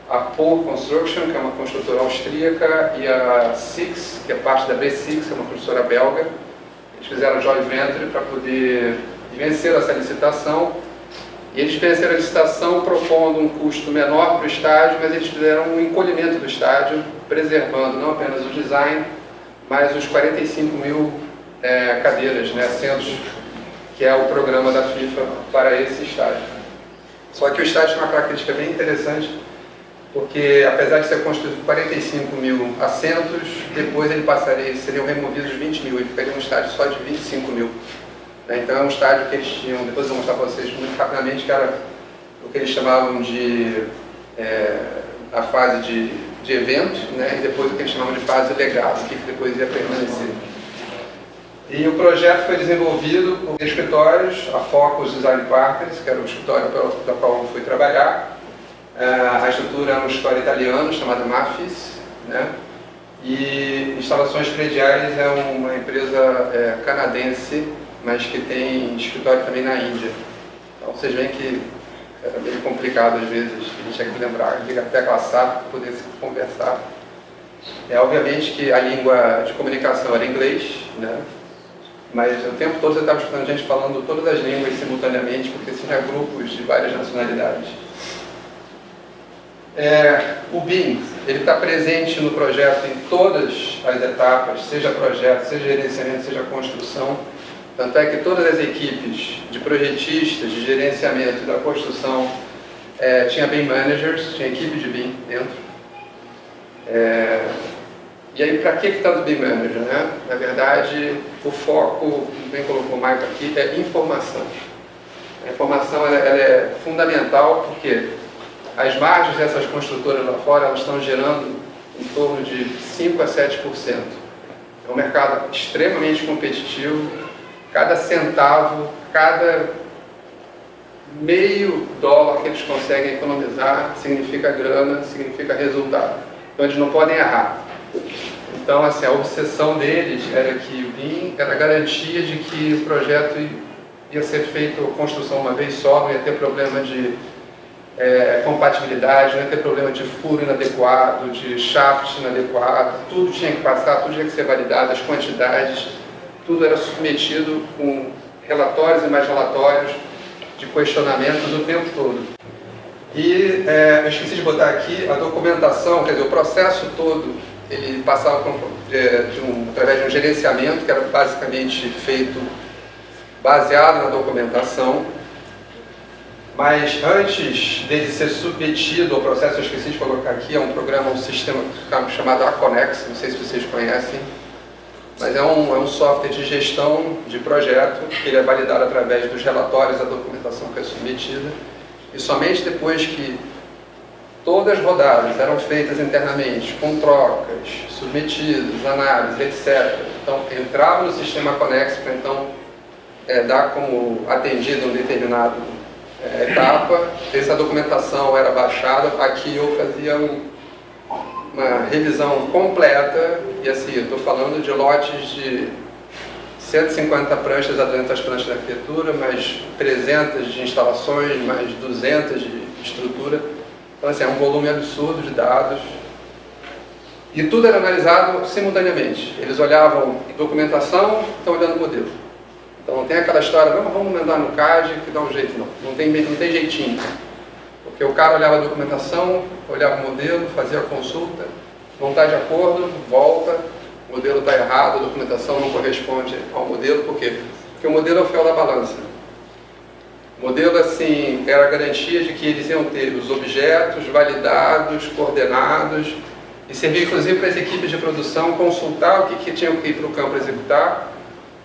a Pole Construction, que é uma construtora austríaca, e a Six, que é parte da B6, que é uma construtora belga. Eles fizeram a joint venture para poder vencer essa licitação. E eles venceram a licitação propondo um custo menor para o estádio, mas eles fizeram um encolhimento do estádio, preservando não apenas o design, mas os 45 mil cadeiras, né, assentos, que é o programa da FIFA para esse estádio. Só que o estádio tem uma característica bem interessante, porque apesar de ser construído 45 mil assentos, depois seriam removidos 20 mil, e ficaria um estádio só de 25 mil. Então é um estádio que eles tinham, depois eu vou mostrar para vocês muito rapidamente, que era o que eles chamavam de a fase de evento, né, e depois o que eles chamavam de fase legado, que depois ia permanecer. E o projeto foi desenvolvido por escritórios, a Focus Design Partners, que era o escritório da qual eu fui trabalhar. A estrutura é um escritório italiano chamado Mafis, né, e Instalações Prediais é uma empresa canadense, mas que tem escritório também na Índia. Então vocês veem que era meio complicado às vezes, a gente tinha que lembrar, ligar até a SAP para poder se conversar. Obviamente que a língua de comunicação era inglês, né? Mas o tempo todo você estava escutando gente falando todas as línguas simultaneamente, porque tinha grupos de várias nacionalidades. O BIM, ele está presente no projeto em todas as etapas, seja projeto, seja gerenciamento, seja construção. Tanto é que todas as equipes de projetistas, de gerenciamento e da construção tinha BIM managers, tinha equipe de BIM dentro. E aí, para que tanto BIM manager, né? Na verdade, o foco, bem colocou o Michael aqui, é informação. A informação ela é fundamental porque as margens dessas construtoras lá fora elas estão gerando em torno de 5 a 7%. É um mercado extremamente competitivo. cada centavo, cada meio dólar que eles conseguem economizar significa grana, significa resultado. Então eles não podem errar. Então, assim, a obsessão deles era que o BIM era a garantia de que o projeto ia ser feito, a construção uma vez só, não ia ter problema de compatibilidade, não ia ter problema de furo inadequado, de shaft inadequado, tudo tinha que passar, tudo tinha que ser validado, as quantidades, tudo era submetido com relatórios e mais relatórios de questionamentos o tempo todo. E eu esqueci de botar aqui a documentação, quer dizer, o processo todo, ele passava através de um gerenciamento que era basicamente feito baseado na documentação, mas antes dele ser submetido ao processo, eu esqueci de colocar aqui, é um programa, um sistema chamado Aconex, não sei se vocês conhecem, mas é um software de gestão de projeto, que ele é validado através dos relatórios da documentação que é submetida, e somente depois que todas as rodadas eram feitas internamente, com trocas, submetidas, análises, etc. Então, entrava no sistema Aconex para então dar como atendido um determinado etapa, essa documentação era baixada, aqui eu fazia uma revisão completa, e assim, eu estou falando de lotes de 150 pranchas a 200 pranchas de arquitetura, mais 300 de instalações, mais 200 de estrutura. Então, assim, é um volume absurdo de dados. E tudo era analisado simultaneamente. Eles olhavam documentação, estão olhando o modelo. Então, não tem aquela história, não, vamos mandar no CAD que dá um jeito, não. Não tem jeitinho. Porque o cara olhava a documentação, olhava o modelo, fazia a consulta, não está de acordo, volta, o modelo está errado, a documentação não corresponde ao modelo. Por quê? Porque o modelo é o fiel da balança. O modelo, assim, era a garantia de que eles iam ter os objetos validados, coordenados, e servir, inclusive, para as equipes de produção consultar o que tinham que ir para o campo executar,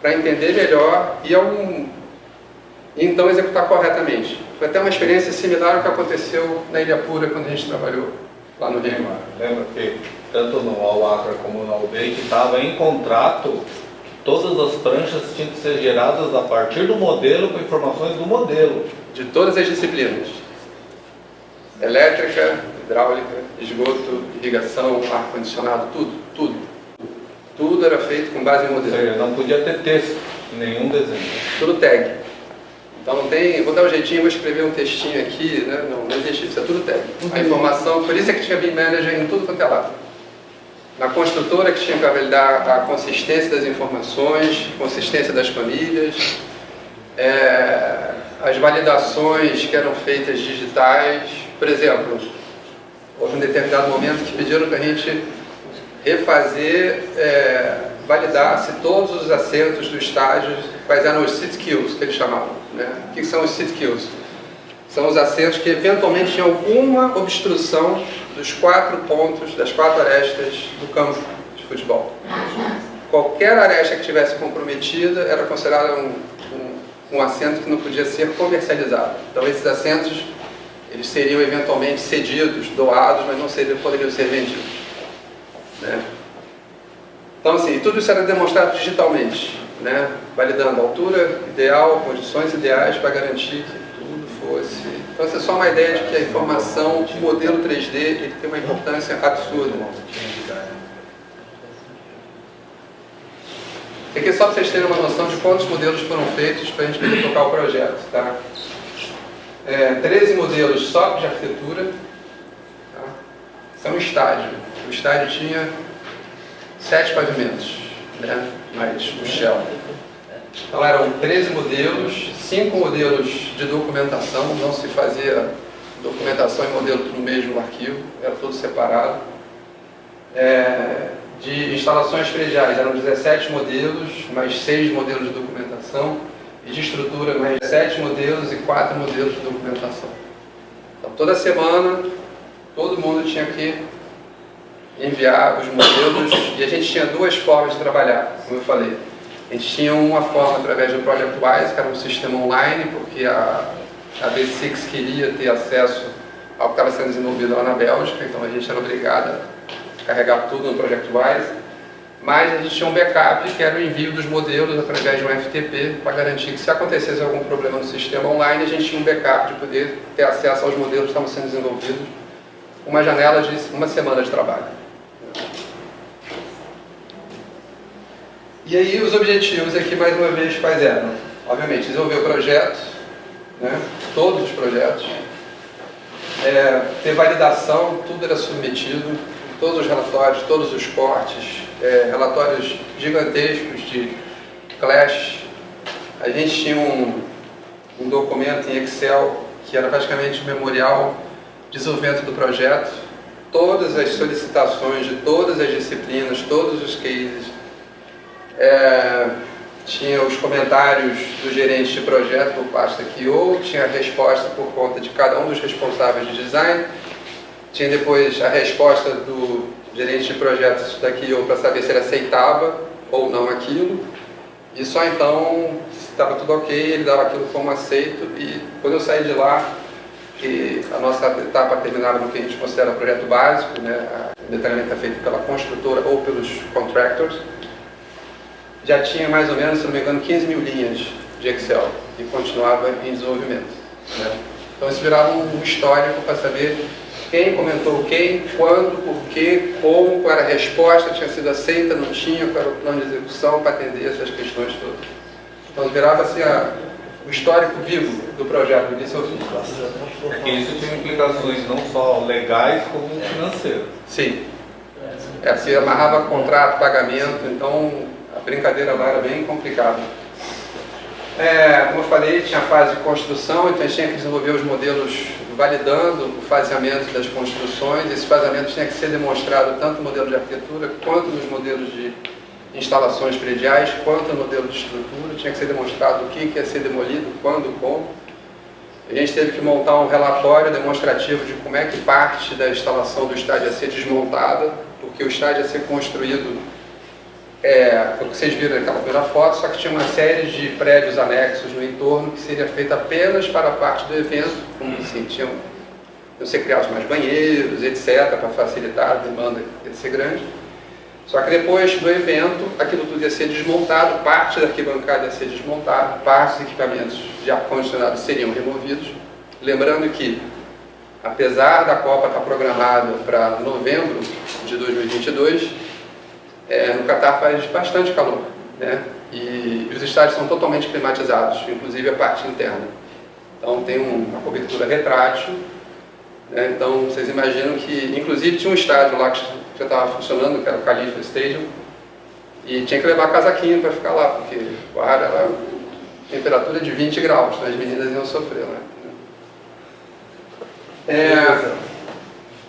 para entender melhor e então executar corretamente. Foi até uma experiência similar ao que aconteceu na Ilha Pura, quando a gente trabalhou lá no Rio. Lembra que tanto no Al-Atra como no Al-Beit estava em contrato que todas as pranchas tinham que ser geradas a partir do modelo, com informações do modelo. De todas as disciplinas. Elétrica, hidráulica, esgoto, irrigação, ar-condicionado, tudo. Tudo era feito com base em modelo. Ou seja, não podia ter texto, nenhum desenho. Tudo tag. Então não tem, vou dar um jeitinho, vou escrever um textinho aqui, né? Não existe isso, é tudo tag. A informação, por isso é que tinha BIM Manager em tudo quanto é lado. Na construtora que tinha que validar a consistência das informações, consistência das famílias, as validações que eram feitas digitais. Por exemplo, houve um determinado momento que pediram para a gente refazer, validar se todos os assentos do estádio, quais eram os sit kills que eles chamavam, né? O que são os sit kills? São os assentos que eventualmente tinham alguma obstrução dos 4 pontos, das 4 arestas do campo de futebol. Qualquer aresta que estivesse comprometida era considerada um assento que não podia ser comercializado. Então esses assentos, eles seriam eventualmente cedidos, doados, mas não poderiam ser vendidos, né? Então, assim, tudo isso era demonstrado digitalmente, né? Validando a altura ideal, condições ideais para garantir que tudo fosse. Então, essa é só uma ideia de que a informação de modelo 3D ele tem uma importância absurda. Aqui só para vocês terem uma noção de quantos modelos foram feitos para a gente poder tocar o projeto, tá? 13 modelos só de arquitetura, tá? Isso é um estádio. O estádio tinha 7 pavimentos, né? Mais o shell. Então eram 13 modelos, 5 modelos de documentação, não se fazia documentação e modelo no mesmo arquivo, era tudo separado. De instalações prediais eram 17 modelos, mais 6 modelos de documentação, e de estrutura mais 7 modelos e 4 modelos de documentação. Então toda semana todo mundo tinha que enviar os modelos, e a gente tinha 2 formas de trabalhar, como eu falei. A gente tinha uma forma através do ProjectWise, que era um sistema online, porque a B6 queria ter acesso ao que estava sendo desenvolvido lá na Bélgica, então a gente era obrigado a carregar tudo no ProjectWise. mas a gente tinha um backup que era o envio dos modelos através de um FTP para garantir que se acontecesse algum problema no sistema online, a gente tinha um backup de poder ter acesso aos modelos que estavam sendo desenvolvidos, uma janela de uma semana de trabalho. E aí os objetivos aqui, mais uma vez, quais eram? Obviamente, desenvolver o projeto, né? Todos os projetos, ter validação, tudo era submetido, todos os relatórios, todos os cortes, relatórios gigantescos de Clash. A gente tinha um documento em Excel que era praticamente um memorial de desenvolvimento do projeto, todas as solicitações de todas as disciplinas, todos os cases, tinha os comentários do gerente de projeto por parte da QO, tinha a resposta por conta de cada um dos responsáveis de design, tinha depois a resposta do gerente de projetos da QO para saber se ele aceitava ou não aquilo, e só então, se estava tudo ok, ele dava aquilo como aceito, e quando eu saí de lá, que a nossa etapa terminava no que a gente considera projeto básico, né, o detalhamento é feito pela construtora ou pelos contractors, já tinha mais ou menos, se não me engano, 15 mil linhas de Excel e continuava em desenvolvimento, né? Então isso virava um histórico para saber quem comentou quem, quando, por quê, como, qual era a resposta, tinha sido aceita, não tinha, qual era o plano de execução para atender essas questões todas. Então virava assim o histórico vivo do projeto, do início ao fim. Porque isso tinha implicações não só legais como financeiras. Sim. Se amarrava contrato, pagamento, então a brincadeira lá era bem complicada. Como eu falei, tinha a fase de construção, então a gente tinha que desenvolver os modelos validando o faseamento das construções. Esse faseamento tinha que ser demonstrado tanto no modelo de arquitetura, quanto nos modelos de instalações prediais, quanto no modelo de estrutura. Tinha que ser demonstrado o que ia ser demolido, quando, como. A gente teve que montar um relatório demonstrativo de como é que parte da instalação do estádio ia ser desmontada, porque o estádio ia ser construído, o que vocês viram naquela primeira foto, só que tinha uma série de prédios anexos no entorno que seria feita apenas para a parte do evento, como assim, iam ser criados mais banheiros, etc., para facilitar a demanda que ia ser grande. Só que depois do evento, aquilo tudo ia ser desmontado, parte da arquibancada ia ser desmontada, parte dos equipamentos de ar-condicionado seriam removidos. Lembrando que, apesar da Copa estar programada para novembro de 2022, no Catar faz bastante calor, né? E os estádios são totalmente climatizados, inclusive a parte interna. Então tem uma cobertura retrátil, né? Então vocês imaginam que, inclusive tinha um estádio lá que já estava funcionando, que era o Khalifa Stadium, e tinha que levar casaquinho para ficar lá, porque o ar era temperatura de 20 graus, então as meninas iam sofrer, né?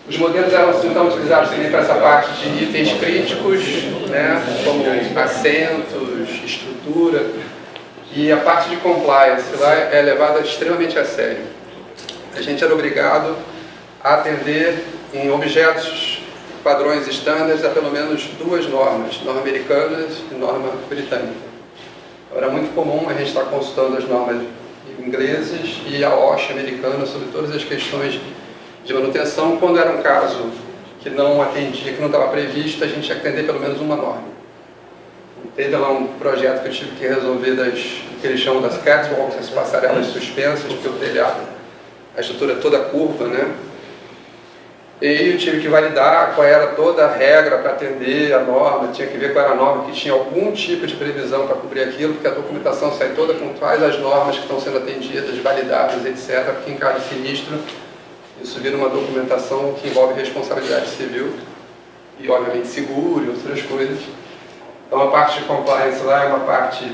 Os modelos eram então utilizados também para essa parte de itens críticos, né, como assentos, estrutura, e a parte de compliance lá é levada extremamente a sério. A gente era obrigado a atender em objetos padrões estándares a pelo menos duas normas, norma americana e norma britânica. Era muito comum a gente estar consultando as normas inglesas e a OSHA americana sobre todas as questões de manutenção. Quando era um caso que não atendia, que não estava previsto, a gente tinha que atender pelo menos uma norma. Teve lá um projeto que eu tive que resolver o que eles chamam das catwalks, as passarelas suspensas, porque o telhado, a estrutura é toda curva, né? E eu tive que validar qual era toda a regra para atender a norma, tinha que ver qual era a norma que tinha algum tipo de previsão para cobrir aquilo, porque a documentação sai toda com quais as normas que estão sendo atendidas, validadas, etc., porque em cada sinistro isso vira uma documentação que envolve responsabilidade civil e, obviamente, seguro e outras coisas. Então, a parte de compliance lá é uma parte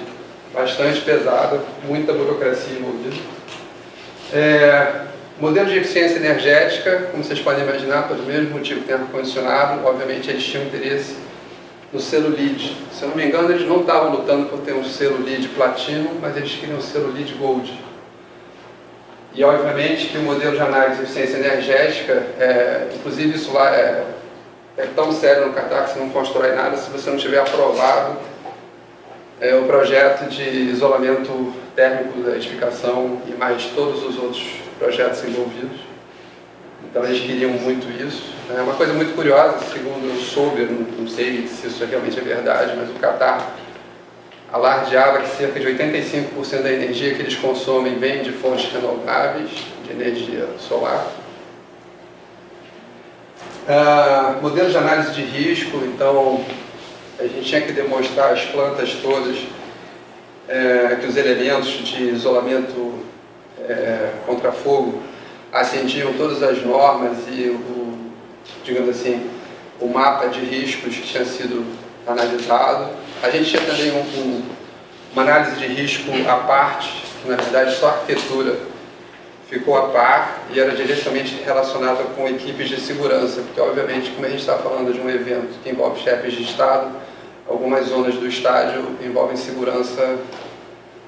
bastante pesada, muita burocracia envolvida. Modelo de eficiência energética, como vocês podem imaginar, pelo mesmo motivo que tem ar-condicionado, obviamente eles tinham interesse no selo LEED. Se eu não me engano, eles não estavam lutando por ter um selo LEED Platino, mas eles queriam um selo LEED Gold. E, obviamente, que o modelo de análise de eficiência energética, inclusive isso lá é tão sério no Catar que você não constrói nada se você não tiver aprovado o projeto de isolamento térmico da edificação e mais todos os outros projetos envolvidos. Então eles queriam muito isso. É uma coisa muito curiosa, segundo eu soube, eu não sei se isso realmente é verdade, mas o Catar alardeava que cerca de 85% da energia que eles consomem vem de fontes renováveis, de energia solar. Modelo de análise de risco, então a gente tinha que demonstrar as plantas todas, que os elementos de isolamento contra fogo atendiam todas as normas e digamos assim, o mapa de riscos que tinha sido analisado. A gente tinha também uma análise de risco à parte, que na verdade só a arquitetura ficou a par e era diretamente relacionada com equipes de segurança, porque obviamente, como a gente está falando de um evento que envolve chefes de Estado, algumas zonas do estádio envolvem segurança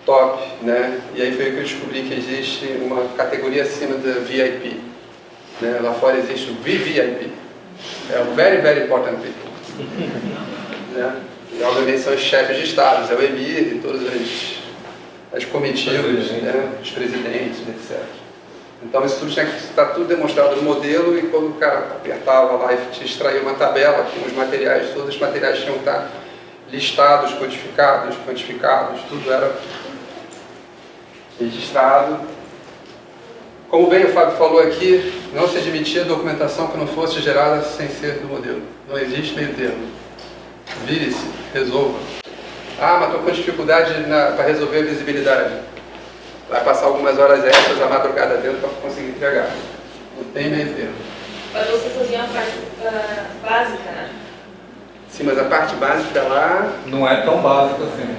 top, né? E aí foi que eu descobri que existe uma categoria acima da VIP, né? Lá fora existe o VVIP, é o Very Very Important People, né? E obviamente são os chefes de Estado, é o emir e todas as comitivas, né? Os presidentes, etc. Então isso tudo tinha que estar tudo demonstrado no modelo, e quando o cara apertava lá e te extraía uma tabela com os materiais, todos os materiais tinham que estar listados, codificados, quantificados, tudo era registrado. Como bem o Fábio falou aqui, não se admitia documentação que não fosse gerada sem ser do modelo. Não existe meio termo. Vire-se, resolva. Ah, mas estou com dificuldade para resolver a visibilidade. Vai passar algumas horas extras a madrugada dentro para conseguir entregar. Não tem meio termo. Mas você fazia a parte básica, né? Sim, mas a parte básica lá... Não é tão básica assim.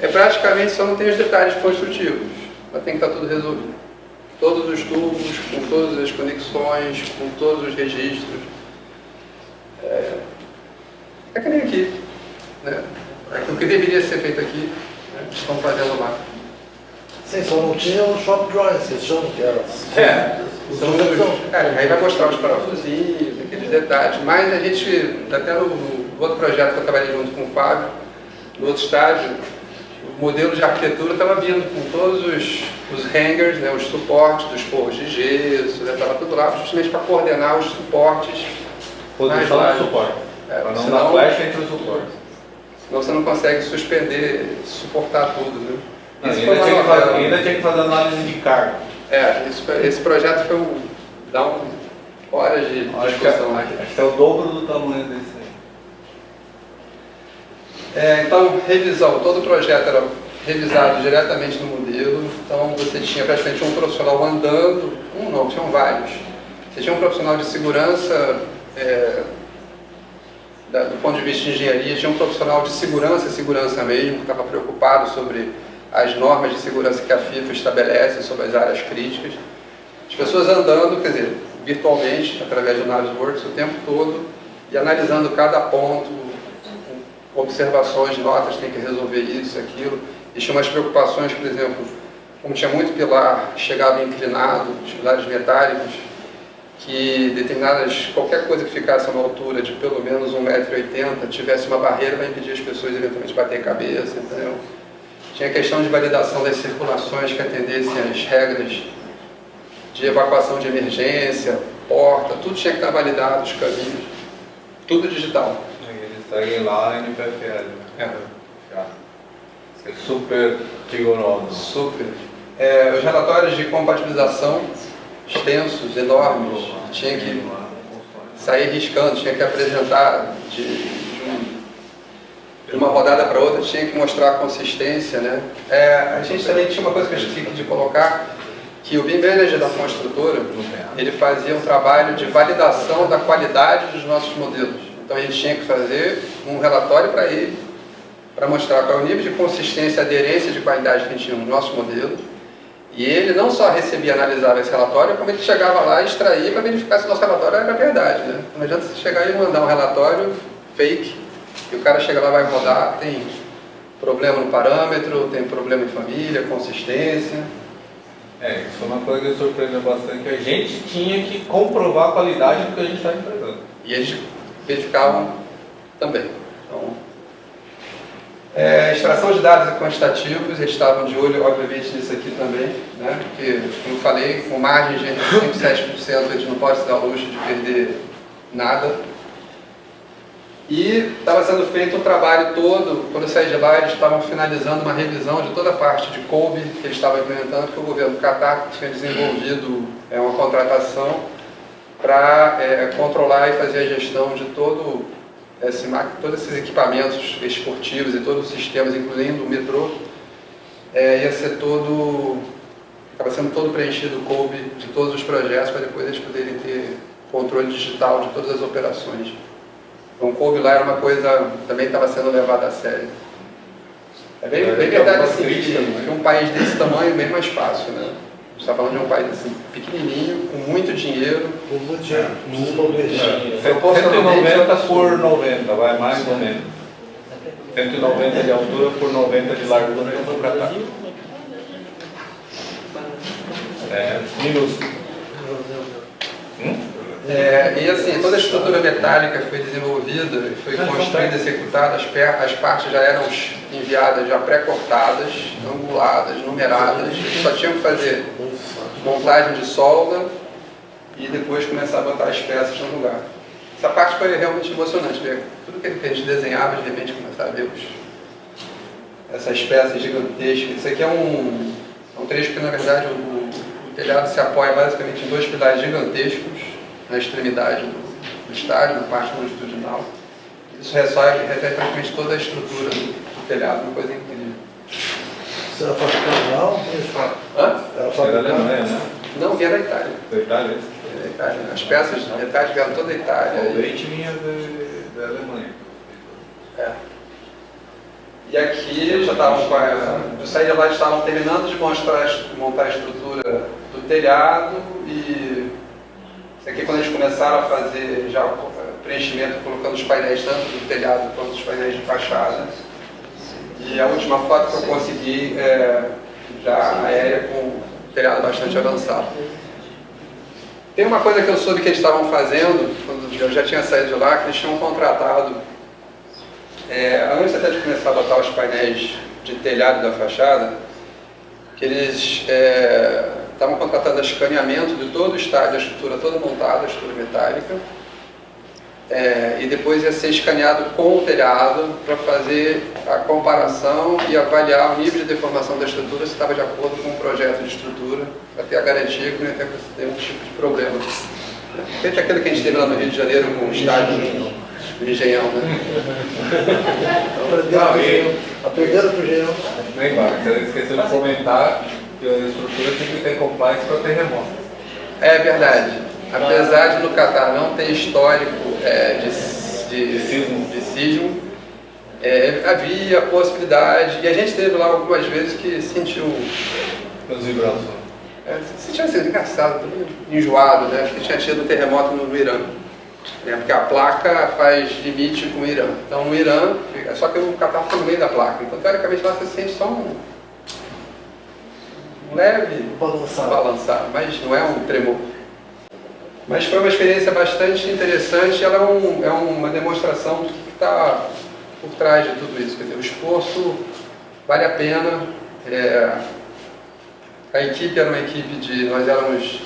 É praticamente só não tem os detalhes construtivos. Mas tem que estar tudo resolvido. Todos os tubos, com todas as conexões, com todos os registros. É que nem aqui, né? O que deveria ser feito aqui, né? Estão fazendo lá. Sim, só não tinha o shop drawings, que eles chamam que era. Aí vai mostrar os parafusinhos, aqueles detalhes. Mas a gente, até no outro projeto que eu trabalhei junto com o Fábio, no outro estágio, o modelo de arquitetura estava vindo com todos os hangers, né, os suportes dos forros de gesso, estava tudo lá justamente para coordenar os suportes. Posição do suporte. Para não dar flecha entre os suportes. Senão você não consegue suspender, suportar tudo, né? Ainda tinha que fazer análise de carga. Esse projeto foi horas de discussão. Acho que é o dobro do tamanho desse aí. Então, revisão. Todo o projeto era revisado diretamente no modelo. Então, você tinha praticamente um profissional andando. Tinham vários. Você tinha um profissional de segurança, do ponto de vista de engenharia, tinha um profissional de segurança mesmo, que estava preocupado sobre as normas de segurança que a FIFA estabelece sobre as áreas críticas. As pessoas andando, quer dizer, virtualmente, através do Navisworks o tempo todo, e analisando cada ponto, observações, notas, tem que resolver isso, aquilo. E tinha umas preocupações, por exemplo, como tinha muito pilar que chegava inclinado, os pilares metálicos, que qualquer coisa que ficasse a uma altura de pelo menos 1,80 m tivesse uma barreira para impedir as pessoas eventualmente bater a cabeça, entendeu? Tinha a questão de validação das circulações que atendessem às regras de evacuação de emergência, porta, tudo tinha que estar validado, os caminhos, tudo digital. Eles seguem lá a NPFL. É super rigoroso. Super. Os relatórios de compatibilização extensos, enormes, tinha que sair riscando, tinha que apresentar de uma rodada para outra, tinha que mostrar a consistência, né? A gente também tinha uma coisa que eu esqueci de colocar, que o BIM Manager da construtora, ele fazia um trabalho de validação da qualidade dos nossos modelos. Então a gente tinha que fazer um relatório para ele, para mostrar qual é o nível de consistência e aderência de qualidade que a gente tinha no nosso modelo. E ele não só recebia e analisava esse relatório, como ele chegava lá e extraía para verificar se o nosso relatório era verdade, né? Não adianta você chegar e mandar um relatório fake, e o cara chega lá, vai rodar, tem problema no parâmetro, tem problema em família, consistência. Isso foi uma coisa que surpreendeu bastante, que a gente tinha que comprovar a qualidade do que a gente estava entregando. E eles verificavam também. Então, Extração de dados quantitativos, eles estavam de olho, obviamente, nisso aqui também, né? Porque, como eu falei, com margem de entre 5% e 7%, a gente não pode se dar o luxo de perder nada. E estava sendo feito um trabalho todo, quando eu saí de lá, eles estavam finalizando uma revisão de toda a parte de COBE que eles estavam implementando, que o governo do Catar tinha desenvolvido uma contratação para controlar e fazer a gestão de todos esses equipamentos esportivos e todos os sistemas, incluindo o metrô. Ia ser estava sendo todo preenchido o COBE de todos os projetos para depois eles poderem ter controle digital de todas as operações. Então, o COBE lá era uma coisa também estava sendo levada a sério. É bem verdade assim, que um país desse tamanho é bem mais fácil, né? A gente está falando de um país assim, pequenininho, com muito dinheiro. Com muito dinheiro. 190 por 90, vai mais ou menos. 190 de altura por 90 de largura para cá. Minúsculo. E assim, toda a estrutura metálica foi desenvolvida, foi construída, executada, as partes já eram enviadas, já pré-cortadas, anguladas, numeradas, eles só tinham que fazer montagem de solda e depois começar a botar as peças no lugar. Essa parte foi realmente emocionante, ver tudo que a gente desenhava, de repente começar a ver essas peças gigantescas. Isso aqui é um trecho que, na verdade, o telhado se apoia basicamente em 2 pilares gigantescos na extremidade do estádio, na parte longitudinal. Isso reflete praticamente toda a estrutura do telhado, uma coisa incrível. Você era fabricado lá ou Hã? era fabricado? Né? Não, vinha da Itália. Da Itália? Da Itália. As peças de metais vieram toda a Itália. O leite vinha da Alemanha. E aqui já estavam de sair de lá, estavam terminando de montar a estrutura do telhado e isso aqui quando eles começaram a fazer já o preenchimento, colocando os painéis tanto do telhado quanto os painéis de fachada. E a última foto que eu consegui já aérea com o telhado bastante avançado. Tem uma coisa que eu soube que eles estavam fazendo, quando eu já tinha saído de lá, que eles tinham contratado, antes até de começar a botar os painéis de telhado da fachada, que eles estavam contratando escaneamento de todo o estádio, a estrutura toda montada, a estrutura metálica, e depois ia ser escaneado com o telhado para fazer a comparação e avaliar o nível de deformação da estrutura, se estava de acordo com o projeto de estrutura, para ter a garantia que não ia ter nenhum tipo de problema. Feito aquilo que a gente teve lá no Rio de Janeiro com o estádio do Engenhão, né? Aprenderam com o Engenhão. Você esqueceu de comentar que a estrutura tem que ter compliance para terremoto. É verdade. Apesar de no Catar não ter histórico de sismo, havia possibilidade, e a gente teve lá algumas vezes que sentiu As vibrações. sentiu assim, engraçado, tudo enjoado, né? Porque tinha tido um terremoto no Irã. Porque a placa faz limite com o Irã. Então no Irã, só que o Catar fica no meio da placa. Então teoricamente lá você sente só um leve balançar, mas não é um tremor. Mas foi uma experiência bastante interessante, ela é uma demonstração do que está por trás de tudo isso. Quer dizer, o esforço vale a pena. A equipe era uma equipe nós éramos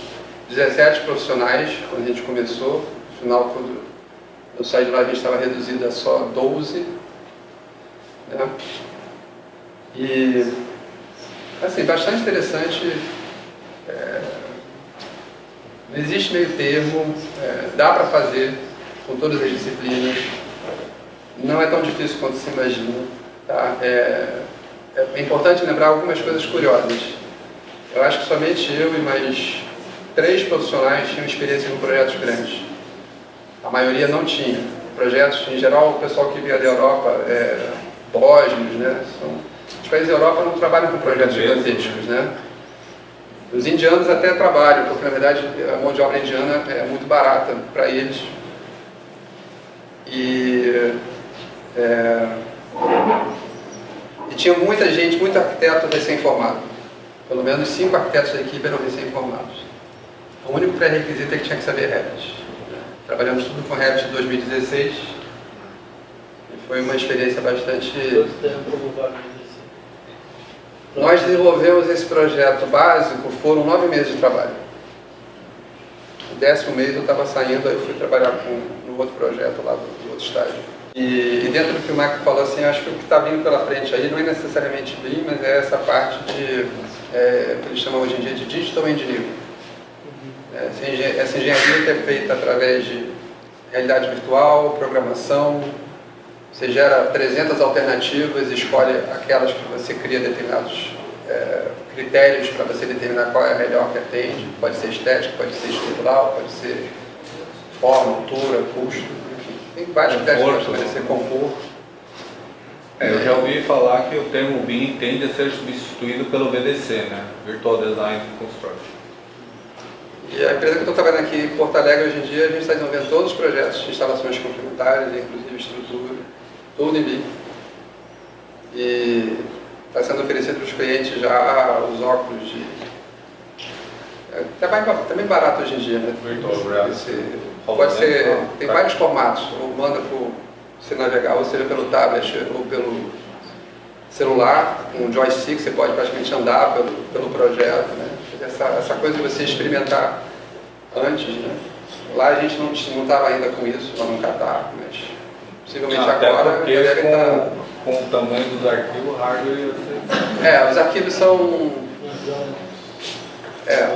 17 profissionais quando a gente começou. No final, quando eu saí de lá, a gente estava reduzido a só 12. Né? E, assim, bastante interessante. Não existe meio termo, dá para fazer com todas as disciplinas, não é tão difícil quanto se imagina. Tá? É importante lembrar algumas coisas curiosas. Eu acho que somente eu e mais 3 profissionais tinham experiência com projetos grandes. A maioria não tinha. Projetos, em geral, o pessoal que vinha da Europa, bósnios, né? Os países da Europa não trabalham com projetos gigantescos, né? Os indianos até trabalham, porque na verdade a mão de obra indiana é muito barata para eles. E tinha muita gente, muito arquiteto recém-formado. Pelo menos 5 arquitetos da equipe eram recém-formados. O único pré-requisito é que tinha que saber Revit. Trabalhamos tudo com Revit em 2016. Foi uma experiência bastante... Nós desenvolvemos esse projeto básico, foram 9 meses de trabalho. O 10º mês eu estava saindo, aí eu fui trabalhar no outro projeto lá do outro estágio. E dentro do que o Marco falou, assim, acho que o que está vindo pela frente aí não é necessariamente BIM, mas é essa parte de, que eles chamam hoje em dia de Digital Engineering. Essa engenharia que é feita através de realidade virtual, programação. Você gera 300 alternativas e escolhe aquelas que você cria determinados critérios para você determinar qual é a melhor que atende. Pode ser estética, pode ser estrutural, pode ser forma, altura, custo, enfim. Tem vários critérios para estabelecer conforto. Eu já ouvi falar que o termo BIM tende a ser substituído pelo VDC, né? Virtual Design Construction. E a empresa que eu estou trabalhando aqui em Porto Alegre hoje em dia, a gente está desenvolvendo todos os projetos de instalações complementares, inclusive estrutura, tudo em BIM. E está sendo oferecido para os clientes já os óculos de... Também barato hoje em dia, né? Virtual Reality. Pode ser, tem vários formatos, ou manda para você navegar, ou seja pelo tablet ou pelo celular, com um joystick você pode praticamente andar pelo projeto, né? Essa coisa de você experimentar antes, né? Lá a gente não estava ainda com isso, lá no Catar, mas possivelmente agora porque deve estar... com o tamanho dos arquivos, o hardware... os arquivos são...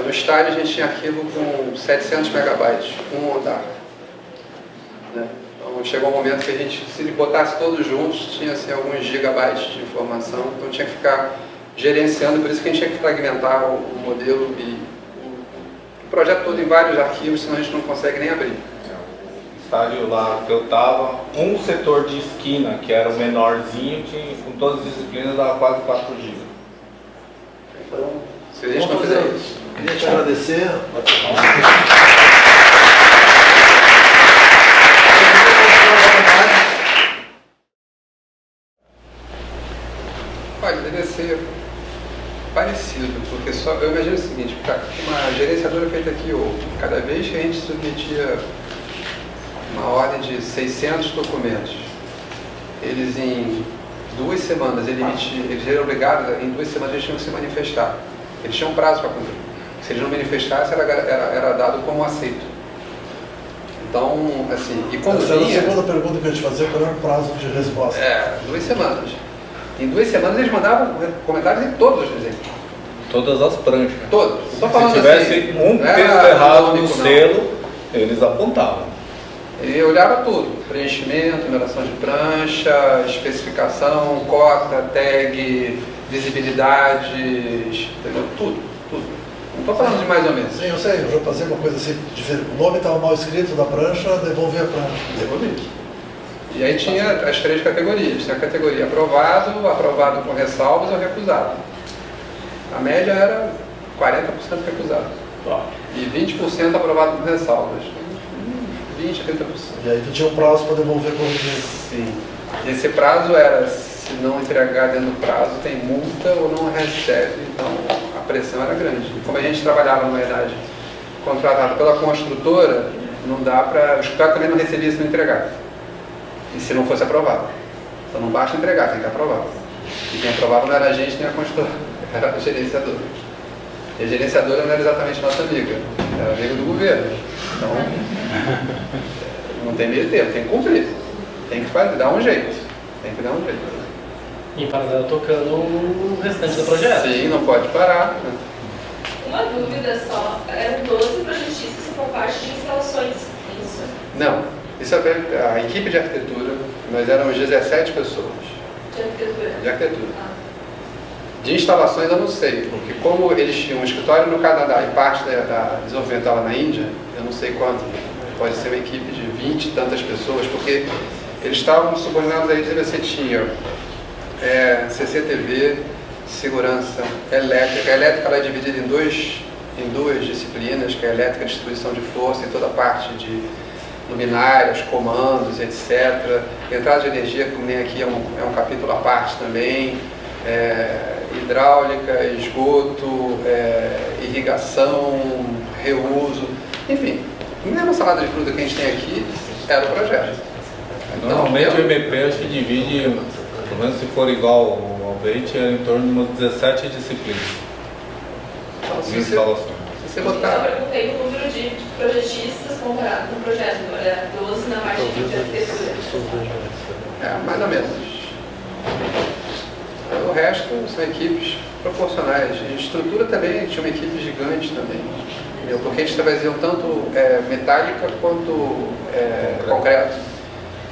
no estádio a gente tinha arquivo com 700 megabytes, um andar. Né? Então chegou um momento que a gente, se botasse todos juntos, tinha assim, alguns gigabytes de informação, então tinha que ficar gerenciando, por isso que a gente tinha que fragmentar o modelo e o projeto todo em vários arquivos, senão a gente não consegue nem abrir. O estádio lá que eu estava, um setor de esquina, que era o menorzinho, tinha, com todas as disciplinas, dava quase 4 GB. Então, se a gente não fizer isso... Queria te agradecer. Olha, deve ser parecido, porque eu imagino o seguinte, uma gerenciadora feita aqui hoje, cada vez que a gente submetia uma ordem de 600 documentos, eles em 2 semanas, eles eram obrigados, em 2 semanas eles tinham que se manifestar. Eles tinham um prazo para cumprir. Se eles não manifestassem, era dado como aceito. Então, assim, e quando essa era a segunda pergunta que eu ia te fazer, qual era o prazo de resposta? 2 semanas. Em 2 semanas eles mandavam comentários em todos os desenhos. Todas as pranchas. Todos. Se tivesse um texto errado no selo, eles apontavam. Ele olhava tudo, preenchimento, numeração de prancha, especificação, cota, tag, visibilidade, entendeu? Tudo. Não estou falando de mais ou menos. Sim, eu sei, eu já fazia uma coisa assim, o nome estava mal escrito da prancha, devolvi a prancha. Devolvi. E aí tinha as 3 categorias. Tinha a categoria aprovado com ressalvas ou recusado. A média era 40% recusado. E 20% aprovado com ressalvas. 20% a 30%. E aí tu tinha um prazo para devolver corrigido. Sim. Esse prazo era, se não entregar dentro do prazo, tem multa ou não recebe. Então a pressão era grande. Como a gente trabalhava, na verdade, contratado pela construtora, não dá para... O escritório também não recebia se não entregar. E se não fosse aprovado. Então não basta entregar, tem que aprovar. E quem aprovava não era a gente nem a construtora, era a gerenciadora. E a gerenciadora não era exatamente nossa amiga, era amiga do governo. Então, não tem meio tempo, tem que cumprir. Tem que fazer, dar um jeito. Tem que dar um jeito. Em paralelo tocando o restante do projeto. Sim, não pode parar. Né? Uma dúvida só, eram 12 projetistas por parte de instalações, isso? Não, isso é a equipe de arquitetura, nós éramos 17 pessoas. De arquitetura? De arquitetura. De instalações eu não sei, porque como eles tinham um escritório no Canadá e parte da desenvolvimento estava na Índia, eu não sei quanto, pode ser uma equipe de 20 e tantas pessoas, porque eles estavam subordinados a eles e você tinha CCTV, segurança, elétrica. A elétrica ela é dividida em duas disciplinas, que é a elétrica, distribuição de força e toda a parte de luminárias, comandos, etc. Entrada de energia, como nem aqui é um capítulo à parte também. Hidráulica, esgoto, irrigação, reuso, enfim, a mesma salada de fruta que a gente tem aqui era o projeto. Normalmente o MP a gente divide, pelo menos se for igual ao Beit, é em torno de umas 17 disciplinas. Então, se você Eu botar... perguntei o número de projetistas comparado com o projeto, era 12 na parte de arquitetura. mais ou menos. O resto são equipes proporcionais. A estrutura também tinha uma equipe gigante também. Entendeu? Porque a gente traziam tanto metálica quanto concreto.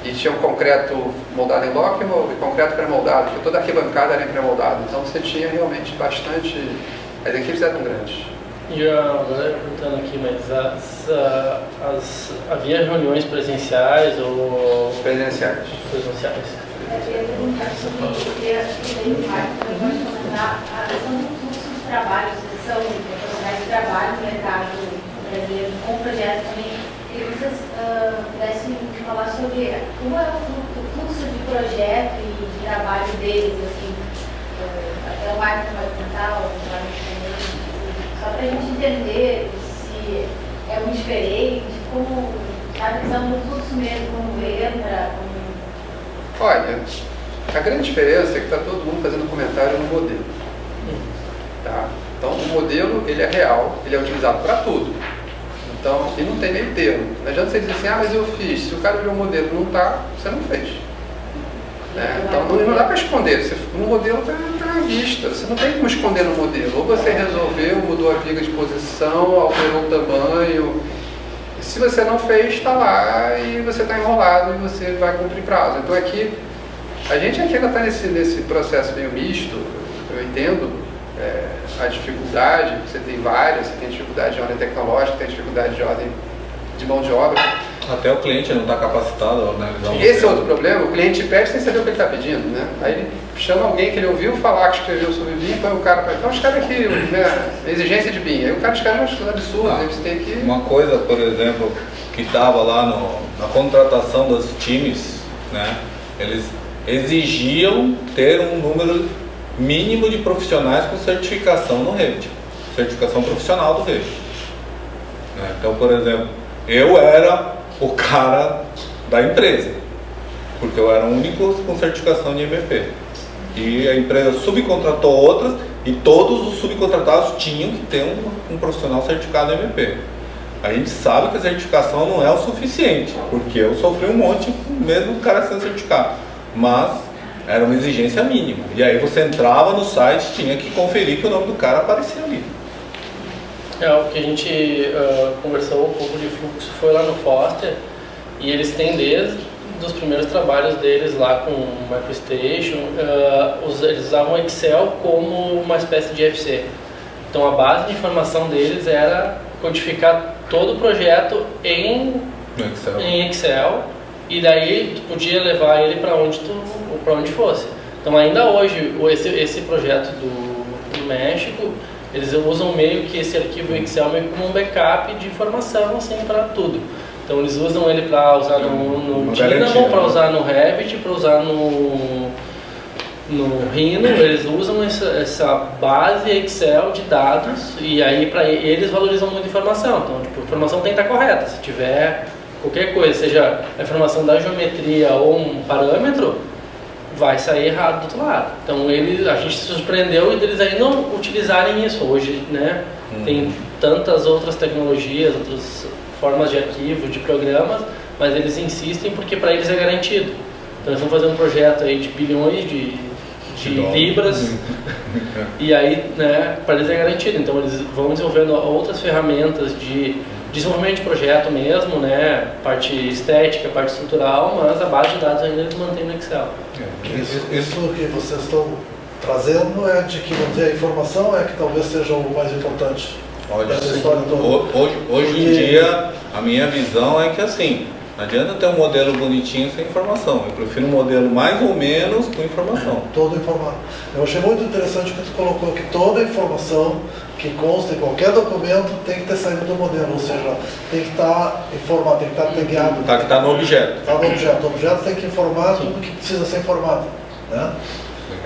E tinha um concreto moldado em Lockmo e concreto pré-moldado, porque toda a arquibancada era em pré-moldado. Então você tinha realmente bastante... As equipes eram grandes. E agora perguntando aqui, mas havia reuniões presenciais ou... Presenciais. Presenciais. Eu ia perguntar sobre isso, porque acho que daí o Marco também pode comentar a questão do fluxo de trabalho, que são profissionais de trabalho no mercado brasileiro, com projetos também. Queria que vocês pudessem falar sobre como é o fluxo de projeto e de trabalho deles, assim, até o Marco pode contar, ou o Marco também, só para a gente entender se é muito diferente, como a questão do fluxo mesmo, como entra, como... Olha, a grande diferença é que está todo mundo fazendo comentário no modelo. Tá? Então, o modelo, ele é real, ele é utilizado para tudo. Então, e não tem meio termo. Não adianta você dizer assim, mas eu fiz. Se o cara viu o modelo e não está, você não fez. Então, não dá para esconder. No modelo está à vista. Você não tem como esconder no modelo. Ou você resolveu, mudou a viga de posição, alterou o tamanho. Se você não fez, está lá e você está enrolado e você vai cumprir prazo. Então aqui, a gente aqui ainda está nesse processo meio misto. Eu entendo a dificuldade, você tem várias, você tem dificuldade de ordem tecnológica, tem dificuldade de ordem de mão de obra. Até o cliente não está capacitado a analisar. Esse é outro problema, o cliente pede sem saber o que ele está pedindo, né? Aí ele chama alguém que ele ouviu falar que escreveu sobre BIM, põe o cara para... Então os caras aqui, exigência de BIM, aí o cara escreve umas coisas absurdas, aí você tem que... Uma coisa, por exemplo, que estava lá na contratação dos times, né? Eles exigiam ter um número mínimo de profissionais com certificação no Revit, certificação profissional do Revit. Então, por exemplo, eu era o cara da empresa, porque eu era o único com certificação de MVP. E a empresa subcontratou outras e todos os subcontratados tinham que ter um profissional certificado MVP. A gente sabe que a certificação não é o suficiente, porque eu sofri um monte mesmo o cara sendo certificado, mas era uma exigência mínima. E aí você entrava no site e tinha que conferir que o nome do cara aparecia ali. O que a gente conversou um pouco de fluxo foi lá no Foster, e eles têm desde os primeiros trabalhos deles lá com o MicroStation, eles usavam o Excel como uma espécie de FC. Então a base de informação deles era codificar todo o projeto em Excel, e daí tu podia levar ele para onde fosse. Então ainda hoje esse projeto do México, eles usam meio que esse arquivo Excel meio como um backup de informação assim para tudo. Então eles usam ele para usar no Dynamo, para usar no Revit, para usar no Rhino. Eles usam essa base Excel de dados, e aí para eles valorizam muito a informação. Então tipo, a informação tem que estar correta. Se tiver qualquer coisa, seja a informação da geometria ou um parâmetro, vai sair errado do outro lado. Então a gente se surpreendeu deles aí não utilizarem isso. Hoje, né, tem tantas outras tecnologias, outras formas de arquivo, de programas, mas eles insistem porque para eles é garantido. Então eles vão fazer um projeto aí de bilhões de libras e aí, né, para eles é garantido. Então eles vão desenvolvendo outras ferramentas de desenvolvimento de projeto mesmo, né, parte estética, parte estrutural, mas a base de dados ainda eles mantêm no Excel. Isso que vocês estão trazendo é de que, vamos dizer, a informação é que talvez seja o mais importante. Olha, dessa história toda. Hoje em dia, a minha visão é que assim, não adianta ter um modelo bonitinho sem informação. Eu prefiro um modelo mais ou menos com informação. Todo informado. Eu achei muito interessante que tu colocou que toda informação que consta em qualquer documento tem que ter saído do modelo, ou seja, tem que estar informado, tem que estar tagueado. Que está no objeto. Está no objeto. O objeto tem que informar tudo que precisa ser informado. Né?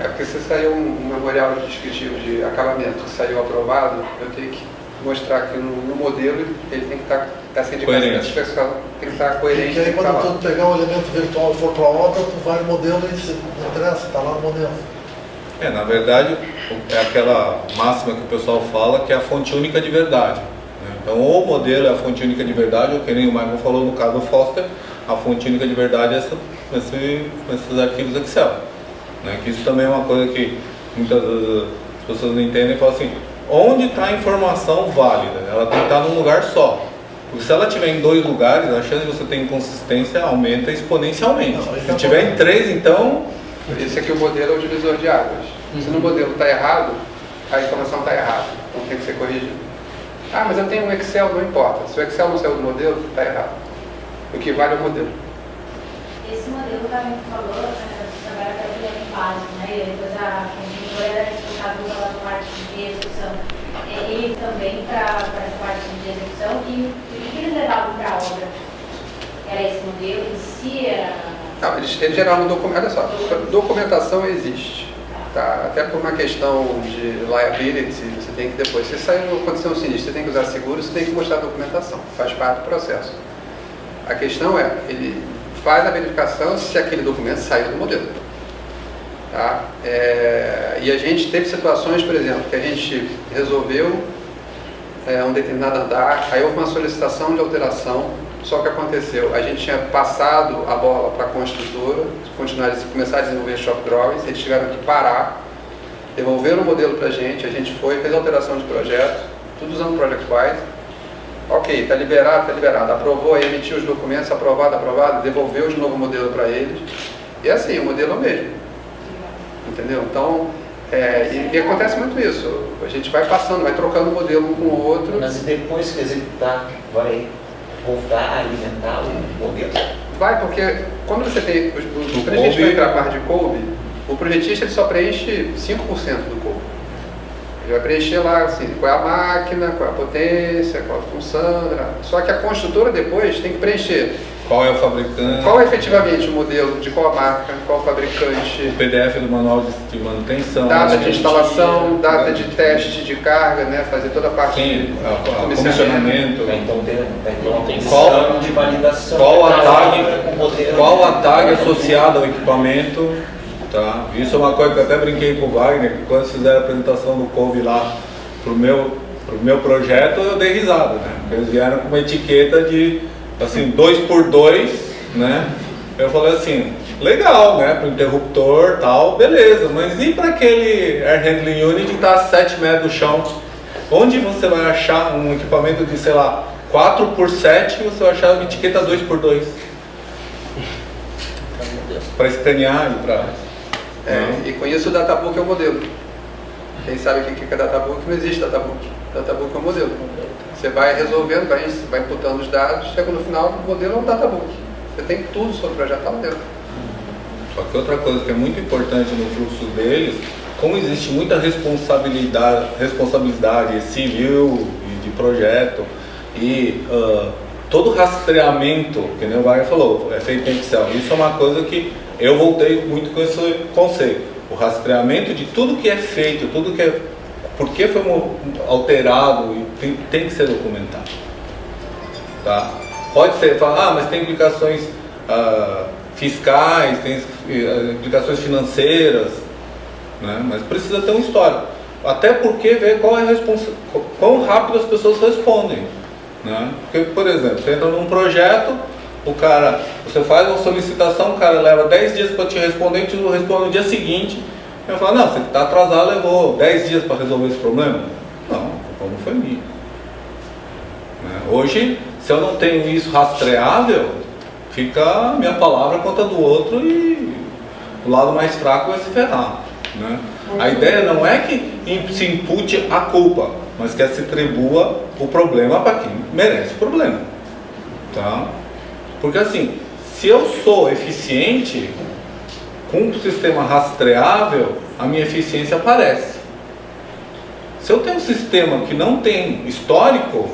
Porque se saiu um memorial descritivo de acabamento que saiu aprovado, eu tenho que mostrar que no modelo ele tem que estar, essa indicação Coerente. especial tem que estar coerente. Porque aí tem que estar lá. quando tu pegar um elemento virtual e for para a obra, tu vai no modelo e não interessa, está lá no modelo. Na verdade, é aquela máxima que o pessoal fala que é a fonte única de verdade. Né? Então, ou o modelo é a fonte única de verdade, ou que nem o Michael falou no caso do Foster, a fonte única de verdade é esses arquivos Excel. Né? Que isso também é uma coisa que muitas vezes as pessoas não entendem e falam assim, onde está a informação válida? Ela tem que estar num lugar só. Porque se ela estiver em 2 lugares, a chance de você ter inconsistência aumenta exponencialmente. Se tiver em 3, então... Esse aqui o modelo é o divisor de águas. Se no modelo está errado, a informação está errada. Então tem que ser corrigido. Ah, mas eu tenho um Excel, não importa. Se o Excel não saiu do modelo, está errado. O que vale é o modelo. Esse modelo também falou, trabalha até o em básico, né? E depois a consultora era responsável pela parte de execução. Ele também para essa parte de execução e o que eles levavam para a obra? Era esse modelo em si? Não, eles geraram um documento. Olha só, documentação existe. Tá? Até por uma questão de liability, você tem que depois, se sair uma condição sinistra, você tem que usar seguro, você tem que mostrar a documentação. Faz parte do processo. A questão é, ele faz a verificação se aquele documento saiu do modelo. Tá? E a gente teve situações, por exemplo, que a gente resolveu um determinado andar, aí houve uma solicitação de alteração, só que aconteceu, a gente tinha passado a bola para a construtora, começar a desenvolver shop drawings, eles tiveram que parar, devolveram o modelo para a gente foi, fez alteração de projeto, tudo usando ProjectWise. Ok, está liberado, aprovou, aí emitiu os documentos, aprovado, devolveu de novo o modelo para eles, e assim, o modelo é o mesmo, entendeu? Então, e acontece muito isso, a gente vai passando, vai trocando o modelo um com o outro. Mas depois que executar, vai voltar a alimentar o modelo? Vai, porque quando você tem, quando a gente vai entrar a parte de Code, o projetista ele só preenche 5% do Code. Ele vai preencher lá, assim, qual é a máquina, qual é a potência, qual é a função, só que a construtora depois tem que preencher Qual é o fabricante? qual é efetivamente o modelo, de qual marca, qual fabricante, O PDF do manual de manutenção. data de instalação, data de teste de carga, né, fazer toda a parte Sim, de comissionamento. Então tem uma Qual- condição de validação. Qual a com tag, o modelo. qual a tag associada ao equipamento, tá? Isso é uma coisa que eu até brinquei com o Wagner, que quando fizeram a apresentação do Cove lá pro meu projeto, eu dei risada, né? Porque eles vieram com uma etiqueta de, assim, 2x2, né? Eu falei assim, legal, né? Pro interruptor tal, beleza, mas e para aquele Air Handling Unit que está a 7 metros do chão? Onde você vai achar um equipamento de, sei lá, 4x7 e você vai achar uma etiqueta 2x2? Para escanear e para... e com isso o databook é o modelo. Quem sabe o que é databook, não existe databook. Databook é o modelo. Você vai resolvendo, vai imputando os dados, chega no final, o modelo é um databook. Você tem tudo sobre o projeto lá dentro. Só que outra coisa que é muito importante no fluxo deles, como existe muita responsabilidade civil e de projeto e todo rastreamento, que nem o Wagner falou, é feito em Excel. Isso é uma coisa que eu voltei muito com esse conceito. O rastreamento de tudo que é feito, tudo que é... Por que foi alterado e tem que ser documentado. Tá? Pode ser, falar, mas tem implicações fiscais, tem implicações financeiras, né? Mas precisa ter um histórico. Até porque ver quão rápido as pessoas respondem. Né? Porque, por exemplo, você entra num projeto, você faz uma solicitação, o cara leva 10 dias para te responder, e te responde no dia seguinte. Eu falo, não, você está atrasado, levou 10 dias para resolver esse problema? Não, não foi minha. Né? Hoje, se eu não tenho isso rastreável, fica a minha palavra contra do outro e o lado mais fraco vai se ferrar. Né? A ideia não é que se impute a culpa, mas que se atribua o problema para quem merece o problema. Tá? Porque assim, se eu sou eficiente, com um sistema rastreável, a minha eficiência aparece. Se eu tenho um sistema que não tem histórico,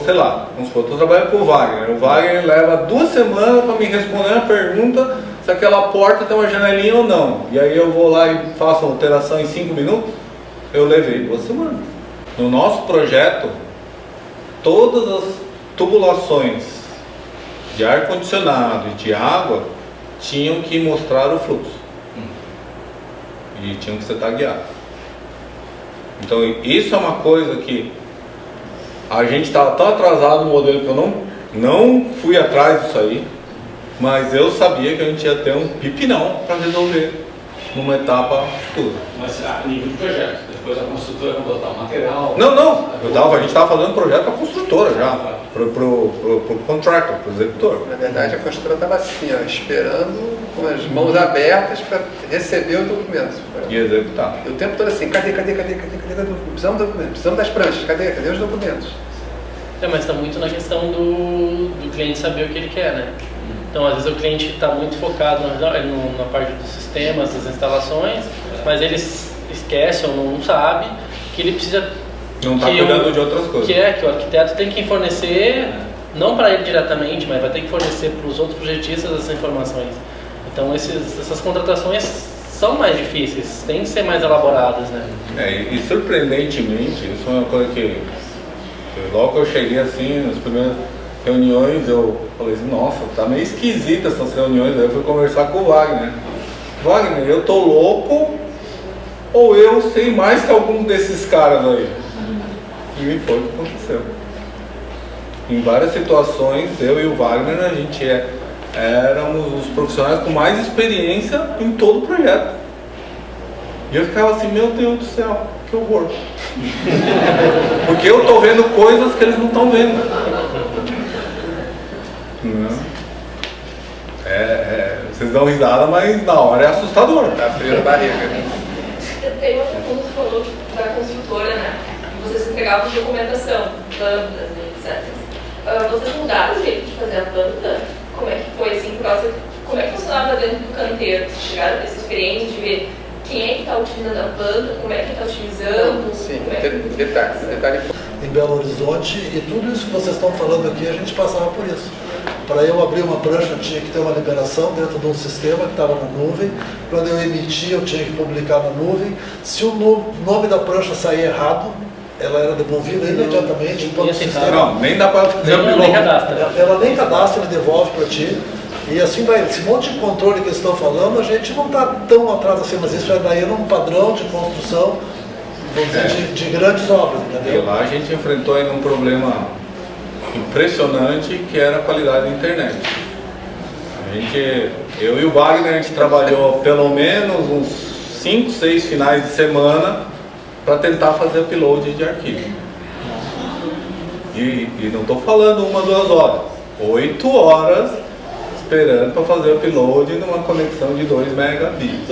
sei lá, vamos supor, eu estou trabalhando com o Wagner. O Wagner leva 2 semanas para me responder a pergunta se aquela porta tem uma janelinha ou não. E aí eu vou lá e faço uma alteração em 5 minutos. Eu levei 2 semanas. No nosso projeto, todas as tubulações de ar-condicionado e de água tinham que mostrar o fluxo. E tinham que ser tagueados. Então isso é uma coisa que a gente estava tão atrasado no modelo que eu não fui atrás disso aí, mas eu sabia que a gente ia ter um pipinão para resolver numa etapa futura. Mas a nível de projeto, depois a construtora vai botar o material. A gente estava fazendo projeto para a construtora já, pro contractor, pro executor. Na verdade, a construtora estava assim, ó, esperando com as mãos abertas para receber os documentos. E executar. E o tempo todo assim, cadê? Precisamos de documentos, precisamos das pranchas, cadê os documentos? Mas está muito na questão do cliente saber o que ele quer, né? Então, às vezes o cliente está muito focado na parte dos sistemas, das instalações, mas ele esquece ou não sabe que ele precisa... Não está cuidando de outras coisas. Que o arquiteto tem que fornecer, não para ele diretamente, mas vai ter que fornecer para os outros projetistas essas informações. Então, essas contratações são mais difíceis, têm que ser mais elaboradas, né? E surpreendentemente, isso é uma coisa que logo que eu cheguei assim, nas primeiras reuniões, eu falei assim, nossa, tá meio esquisita essas reuniões. Aí eu fui conversar com o Wagner. Wagner, eu tô louco ou eu sei mais que algum desses caras aí? E foi o que aconteceu. Em várias situações, eu e o Wagner, a gente éramos os profissionais com mais experiência em todo o projeto. E eu ficava assim, meu Deus do céu, que horror. Porque eu tô vendo coisas que eles não estão vendo. Vocês dão risada, mas na hora é assustador. Tá frio na barriga. Tem uma pergunta que falou da construtora, né? Vocês entregavam documentação, lâmpadas, etc. Vocês mudaram o jeito de fazer a planta? Como é que foi assim? Como é que funcionava dentro do canteiro? Vocês chegaram a ter essa experiência de ver quem é que está utilizando a planta, como é que está utilizando? Sim, É detalhe. Em Belo Horizonte, e tudo isso que vocês estão falando aqui, a gente passava por isso. Para eu abrir uma prancha, eu tinha que ter uma liberação dentro de um sistema que estava na nuvem. Quando eu emitia, eu tinha que publicar na nuvem. Se o nome da prancha sair errado, ela era devolvida imediatamente. Todo o sistema. Não, nem dá para fazer Ela nem cadastra. Ela nem cadastra, ele devolve para ti. E assim vai, esse monte de controle que eles estão falando, a gente não está tão atrás assim, mas isso é daí num padrão de construção, vamos dizer, de grandes obras, entendeu? E lá a gente enfrentou ainda um problema impressionante, que era a qualidade da internet. Eu e o Wagner, a gente trabalhou pelo menos uns 5, 6 finais de semana para tentar fazer upload de arquivo. E não estou falando 1, 2 horas, 8 horas esperando para fazer upload numa conexão de 2 megabits.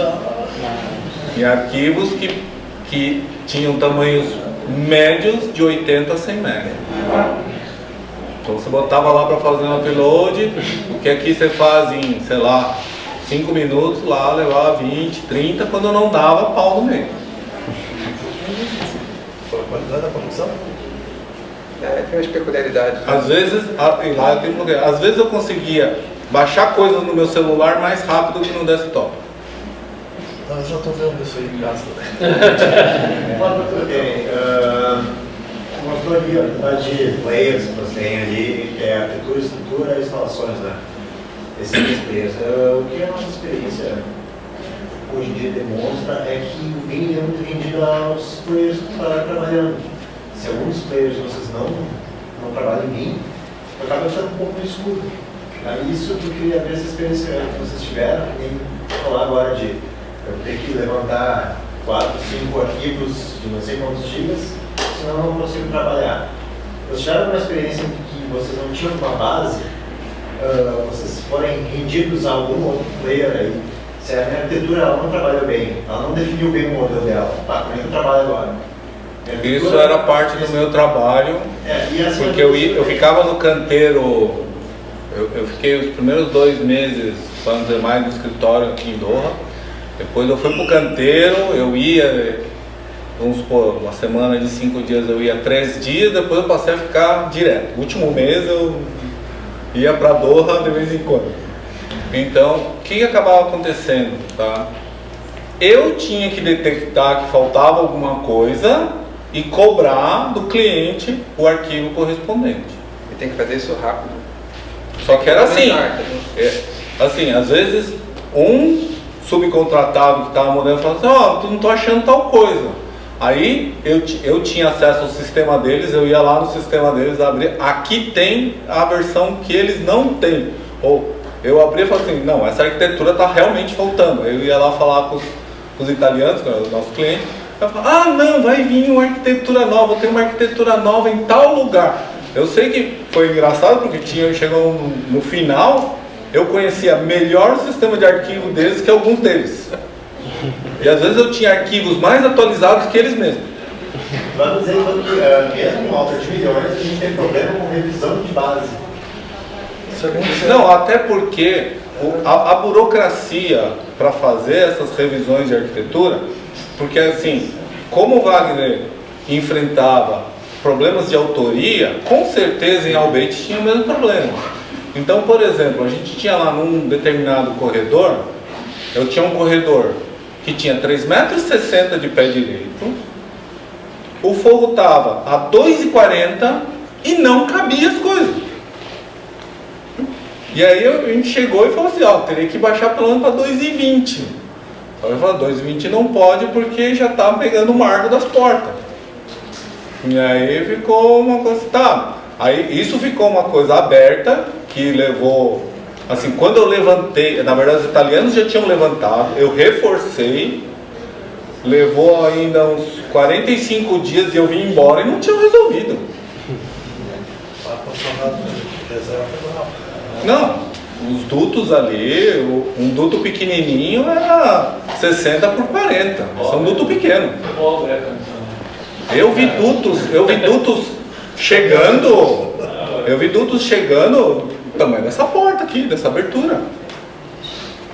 Em arquivos que tinham tamanhos médios de 80 a 100 MB. Então você botava lá para fazer um upload, o que aqui você faz em, sei lá, 5 minutos, lá levava 20, 30, quando não dava, pau no meio. Foi a qualidade da conexão? Tem umas peculiaridades. Às vezes, lá eu tenho um problema. Às vezes eu conseguia baixar coisas no meu celular mais rápido que no desktop. Não, eu já estou vendo isso aí em casa também. Consultoria, a quantidade de players que você tem ali, que é arquitetura, estrutura e instalações, né? Esses três players. O que a nossa experiência hoje em dia demonstra é que o BIM é muito rendido aos players que estão trabalhando. Se alguns players vocês não trabalham em BIM, acaba ficando um pouco no escuro. Isso que eu queria ver essa experiência que vocês tiveram, que nem falar agora de eu ter que levantar 4, 5 arquivos de não sei quantos gigas, senão eu não consigo trabalhar. Vocês tiveram uma experiência em que vocês não tinham uma base, vocês forem rendidos a algum outro player aí, se a minha arquitetura ela não trabalhou bem, ela não definiu bem o modelo dela, tá, como é que eu trabalho agora? Isso era parte do meu trabalho, assim, porque eu ficava no canteiro, eu fiquei os primeiros 2 meses, vamos dizer mais, no escritório aqui em Doha. Depois eu fui pro canteiro, eu ia, vamos supor, uma semana de 5 dias eu ia 3 dias, depois eu passei a ficar direto. No último mês eu ia para Doha de vez em quando. Então, o que acabava acontecendo? Tá? Eu tinha que detectar que faltava alguma coisa e cobrar do cliente o arquivo correspondente. E tem que fazer isso rápido. Só que era assim, assim, às vezes um subcontratado que estava modelando falava assim, ó, tu não tô achando tal coisa. Aí eu tinha acesso ao sistema deles, eu ia lá no sistema deles, abria, aqui tem a versão que eles não têm. Ou eu abria e falava assim, não, essa arquitetura está realmente faltando. Eu ia lá falar com os italianos, que eram os nossos clientes, eu falava, não, vai vir uma arquitetura nova, tem uma arquitetura nova em tal lugar. Eu sei que foi engraçado porque chegou no final, eu conhecia melhor o sistema de arquivo deles que alguns deles. E às vezes eu tinha arquivos mais atualizados que eles mesmos. Vamos dizer que mesmo em alta de milhões, a gente tem problema com revisão de base. Não, até porque a burocracia para fazer essas revisões de arquitetura, porque assim, como o Wagner enfrentava problemas de autoria, com certeza em Albeit tinha o mesmo problema. Então, por exemplo, a gente tinha lá num determinado corredor, eu tinha um corredor que tinha 3,60 metros de pé direito, o forro estava a 2,40 e não cabia as coisas. E aí a gente chegou e falou assim, ó, teria que baixar pelo menos para 2,20. Então eu falei, 2,20 não pode porque já está pegando o marco das portas. E aí ficou uma coisa, tá, aí isso ficou uma coisa aberta, que levou, assim, quando eu levantei, na verdade os italianos já tinham levantado, eu reforcei, levou ainda uns 45 dias e eu vim embora e não tinham resolvido. Não, os dutos ali, um duto pequenininho era 60 por 40, são um duto pequeno. Eu vi dutos chegando do tamanho dessa porta aqui, dessa abertura.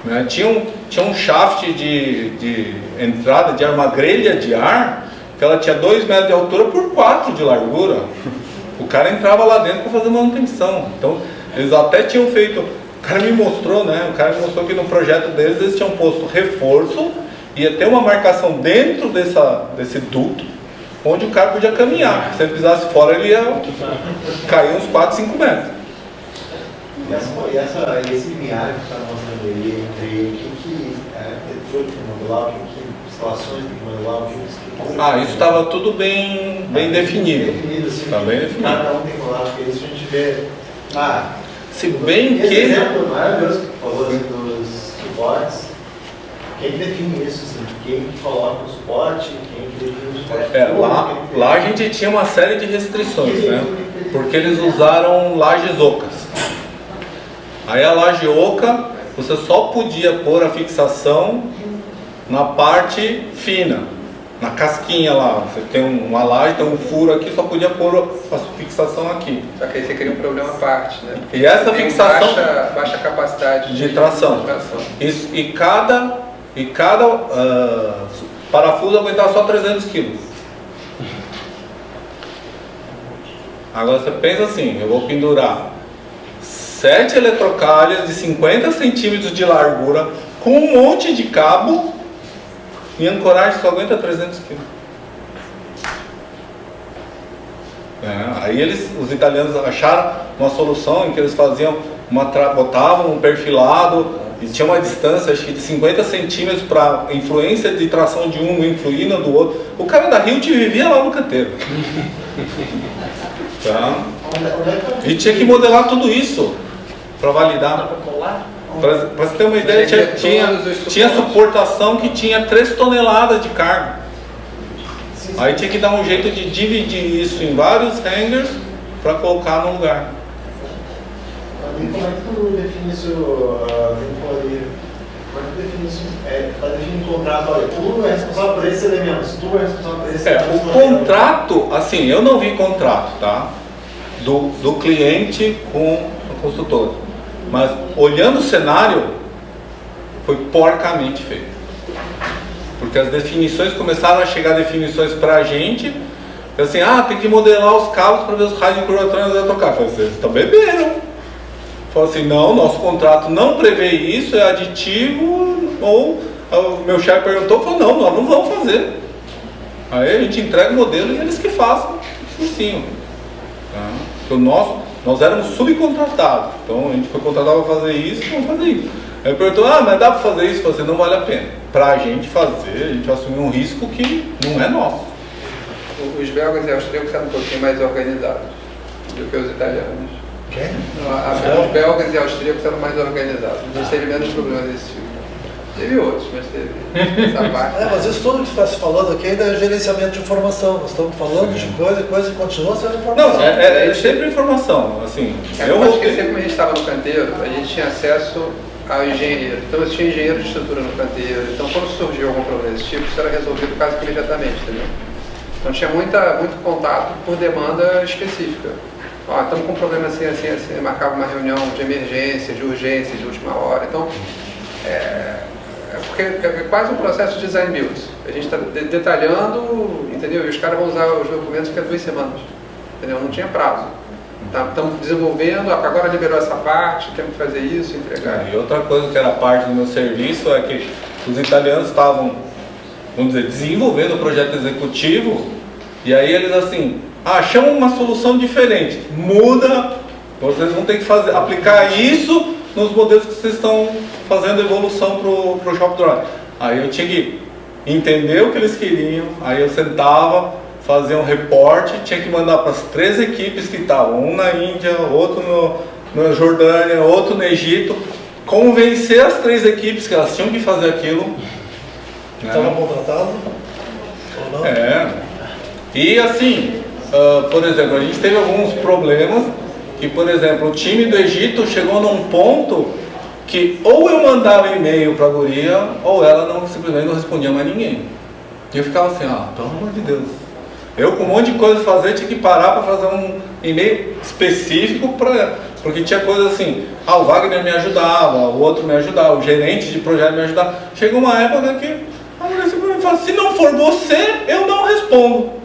Né? Tinha um shaft de entrada de ar, uma grelha de ar, que ela tinha 2 metros de altura por 4 de largura. O cara entrava lá dentro para fazer manutenção. Então, eles até tinham feito, o cara me mostrou que no projeto deles eles tinham posto reforço, ia ter uma marcação dentro desse duto, onde o cara podia caminhar. Se ele pisasse fora, ele ia cair uns 4, 5 metros. E esse limiar que está mostrando aí, entre o que foi modular, que instalações tem que modular, isso estava tudo bem definido. Assim, tá bem definido. Cada um tem modular, porque isso a gente vê. Se bem esse que... exemplo maravilhoso que falou assim, dos suportes, quem define isso? Assim, quem coloca o suporte, quem define o suporte? Lá a gente tinha uma série de restrições, né? Porque eles usaram lajes ocas. Aí a laje oca, você só podia pôr a fixação na parte fina, na casquinha lá. Você tem uma laje, tem um furo aqui, só podia pôr a fixação aqui. Só que aí você cria um problema à parte, né? E essa fixação... Baixa capacidade de tração. Isso, e cada parafuso aguentava só 300 kg. Agora você pensa assim, eu vou pendurar 7 eletrocalhas de 50 centímetros de largura com um monte de cabo e ancoragem só aguenta 300 kg. Aí os italianos acharam uma solução em que eles faziam botavam um perfilado e tinha uma distância, acho que de 50 centímetros para influência de tração de um influir no do outro. O cara da Hilt vivia lá no canteiro. E tinha que modelar tudo isso para validar. Para você ter uma ideia, tinha suportação que tinha 3 toneladas de carga. Aí tinha que dar um jeito de dividir isso em vários hangers para colocar no lugar. Como é que tu define isso? Como é que define isso? Para definir um contrato, olha, tu é responsável por esses elementos, tu é responsável por esses elementos. O contrato, assim, eu não vi contrato, tá? Do cliente com o consultor. Mas olhando o cenário, foi porcamente feito. Porque as definições começaram a chegar definições pra gente, assim, tem que modelar os cabos para ver os raios de curvatura vai trocar. Eu falei, vocês estão bebendo. Falei assim, não, nosso contrato não prevê isso, é aditivo, ou o meu chefe perguntou, falou, não, nós não vamos fazer. Aí a gente entrega o modelo e eles que façam por cima. Tá? Porque nós éramos subcontratados, então a gente foi contratado para fazer isso, vamos fazer isso. Aí perguntou, mas dá para fazer isso? Eu falei, não vale a pena. Para a gente fazer, a gente vai assumir um risco que não é nosso. Os belgas e austríacos eram um pouquinho mais organizados do que os italianos. Quem? Os belgas e austríacos eram mais organizados. A gente teve menos problemas desse tipo. Teve outros, mas teve essa parte. Mas isso tudo que está se falando aqui ainda é gerenciamento de informação. Nós estamos falando de coisa que continua sendo informação. Não, é sempre informação. Assim, eu vou esquecer como a gente estava no canteiro, a gente tinha acesso ao engenheiro. Então eu tinha engenheiro de estrutura no canteiro. Então quando surgiu algum problema desse tipo, isso era resolvido quase que imediatamente, entendeu? Então tinha muito contato por demanda específica. Estamos com um problema assim, marcava uma reunião de emergência, de urgência, de última hora. Então, porque é quase um processo de design build. A gente está detalhando, entendeu? E os caras vão usar os documentos que é 2 semanas, entendeu? Não tinha prazo. Estamos desenvolvendo, agora liberou essa parte, temos que fazer isso, entregar. E outra coisa que era parte do meu serviço é que os italianos estavam, vamos dizer, desenvolvendo o projeto executivo, e aí eles assim, achamos uma solução diferente, muda, vocês vão ter que aplicar isso nos modelos que vocês estão fazendo evolução para o Shop Drawing. Aí eu tinha que entender o que eles queriam, aí eu sentava, fazia um reporte, tinha que mandar para as 3 equipes que estavam, um na Índia, outro na Jordânia, outro no Egito, convencer as 3 equipes que elas tinham que fazer aquilo. Estava contratado ou não? E assim, por exemplo, a gente teve alguns problemas que, por exemplo, o time do Egito chegou num ponto que ou eu mandava e-mail para a guria, ou ela simplesmente não respondia mais ninguém. E eu ficava assim, pelo amor de Deus. Eu com um monte de coisa fazer, tinha que parar para fazer um e-mail específico porque tinha coisa assim, o Wagner me ajudava, o outro me ajudava, o gerente de projeto me ajudava. Chegou uma época que a mulher simplesmente fala, se não for você, eu não respondo.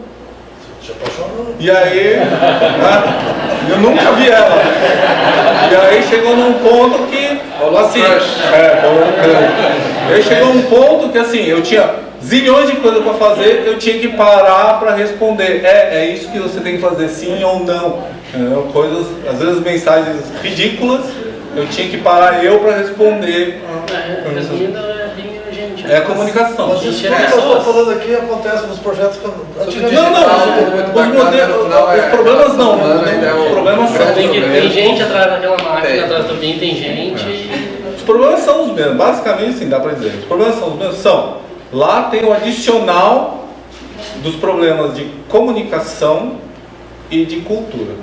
E aí, eu nunca vi ela. E aí chegou num ponto que, assim, aí chegou um ponto que assim, eu tinha zilhões de coisas para fazer, eu tinha que parar para responder. É isso que você tem que fazer, sim ou não. Coisas, às vezes mensagens ridículas, eu tinha que parar para responder. Resumindo, é bem urgente. É a comunicação. Mas isso que nós estamos falando aqui acontece nos projetos antigamente. Os problemas não. Os problemas são. Tem gente atrás daquela máquina, atrás do BIM tem gente. Os problemas são os mesmos, basicamente sim, dá para dizer. Os problemas são os mesmos. Lá tem o adicional dos problemas de comunicação e de cultura.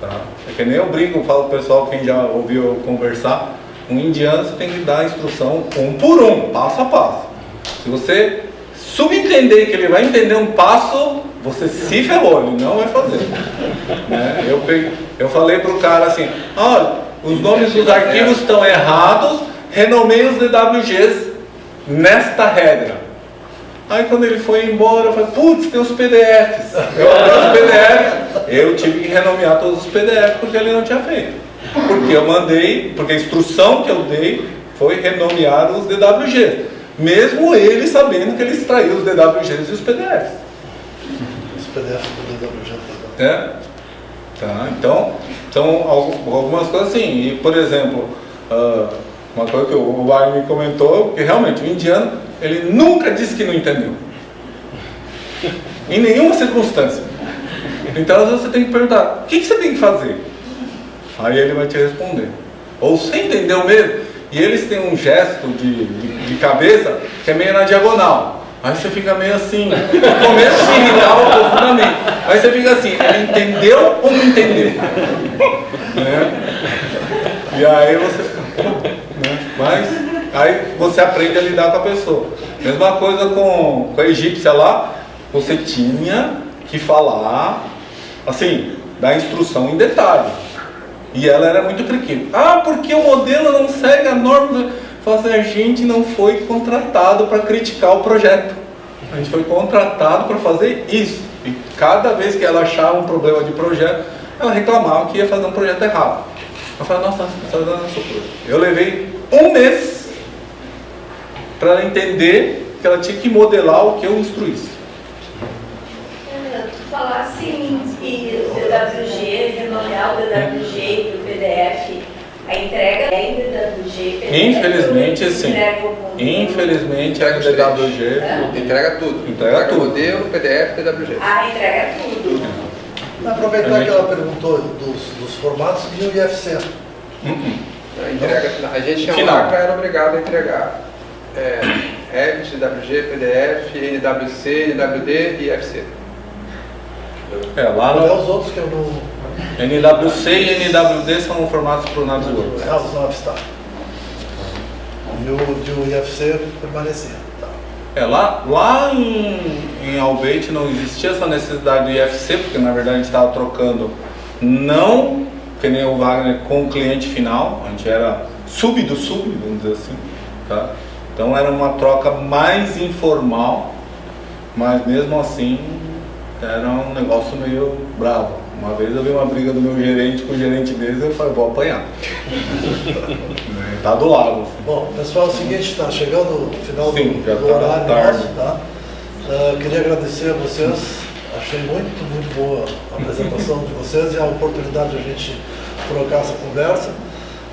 Tá? É que nem eu brinco, falo pro pessoal, quem já ouviu eu conversar, um indiano você tem que dar a instrução um por um, passo a passo. Se você subentender que ele vai entender um passo, você se ferrou, ele não vai fazer. Eu falei pro cara assim, olha, os nomes dos arquivos estão errados, renomeie os DWGs nesta regra. Aí quando ele foi embora, eu falei, putz, tem os PDFs. Eu abri os PDFs, eu tive que renomear todos os PDFs porque ele não tinha feito. Porque a instrução que eu dei foi renomear os DWGs. Mesmo ele sabendo que ele extraiu os DWGs e os PDFs. Os PDFs do DWG. Tá, então, algumas coisas assim. E, por exemplo, uma coisa que o Wagner me comentou, que realmente o indiano, ele nunca disse que não entendeu. Em nenhuma circunstância. Então, às vezes você tem que perguntar, o que você tem que fazer? Aí ele vai te responder. Ou você entendeu mesmo? E eles têm um gesto de cabeça que é meio na diagonal. Aí você fica meio assim, no começo me irritava profundamente. Aí você fica assim, ele entendeu ou não entendeu? E aí você fica... Mas aí você aprende a lidar com a pessoa. Mesma coisa com a egípcia lá, você tinha que falar, assim, dar instrução em detalhe. E ela era muito triquinha. Porque o modelo não segue a norma. Fala assim, a gente não foi contratado para criticar o projeto. A gente foi contratado para fazer isso. E cada vez que ela achava um problema de projeto, ela reclamava que ia fazer um projeto errado. Eu falei, nossa, eu levei 1 mês para ela entender que ela tinha que modelar o que eu instruísse. dar o DWG e o PDF, a entrega é em DWG e PDF? Infelizmente, sim. Infelizmente, é DWG. Entrega tudo. Entrega tudo. Modelo, PDF, DWG. Ah, entrega tudo. Aproveitar que ela perguntou dos formatos e o IFC. A gente tinha Final. lá que era obrigado a entregar Revit, DWG, PDF, NWC, NWD e IFC. Lá Não é no os outros que eu não... NWC e NWD são formatos para o Navisworks. Os novos, tá. E o IFC permanecia. Tá. Lá em Albeit não existia essa necessidade do IFC, porque na verdade a gente estava trocando não, que nem o Wagner, com o cliente final, a gente era sub do sub, vamos dizer assim, tá? Então era uma troca mais informal, mas mesmo assim era um negócio meio bravo. Uma vez eu vi uma briga do meu gerente com o gerente deles e eu falei, vou apanhar. Tá do lado. Assim. Bom, pessoal, é o seguinte, está chegando o final já do tá horário tarde. nosso, tá? Queria agradecer a vocês, achei muito boa a apresentação de vocês e a oportunidade de a gente trocar essa conversa.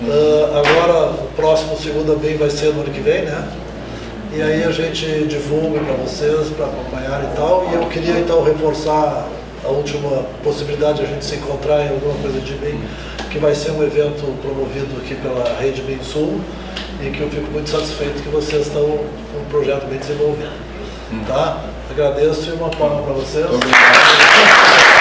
Agora, o próximo Segunda Bem vai ser no ano que vem, né? E aí a gente divulga para vocês, para acompanhar e tal. E eu queria então reforçar a última possibilidade de a gente se encontrar em alguma coisa de BIM, que vai ser um evento promovido aqui pela Rede BIM Sul, e que eu fico muito satisfeito que vocês estão com um projeto bem desenvolvido. Tá? Agradeço e uma palma para vocês. Obrigado.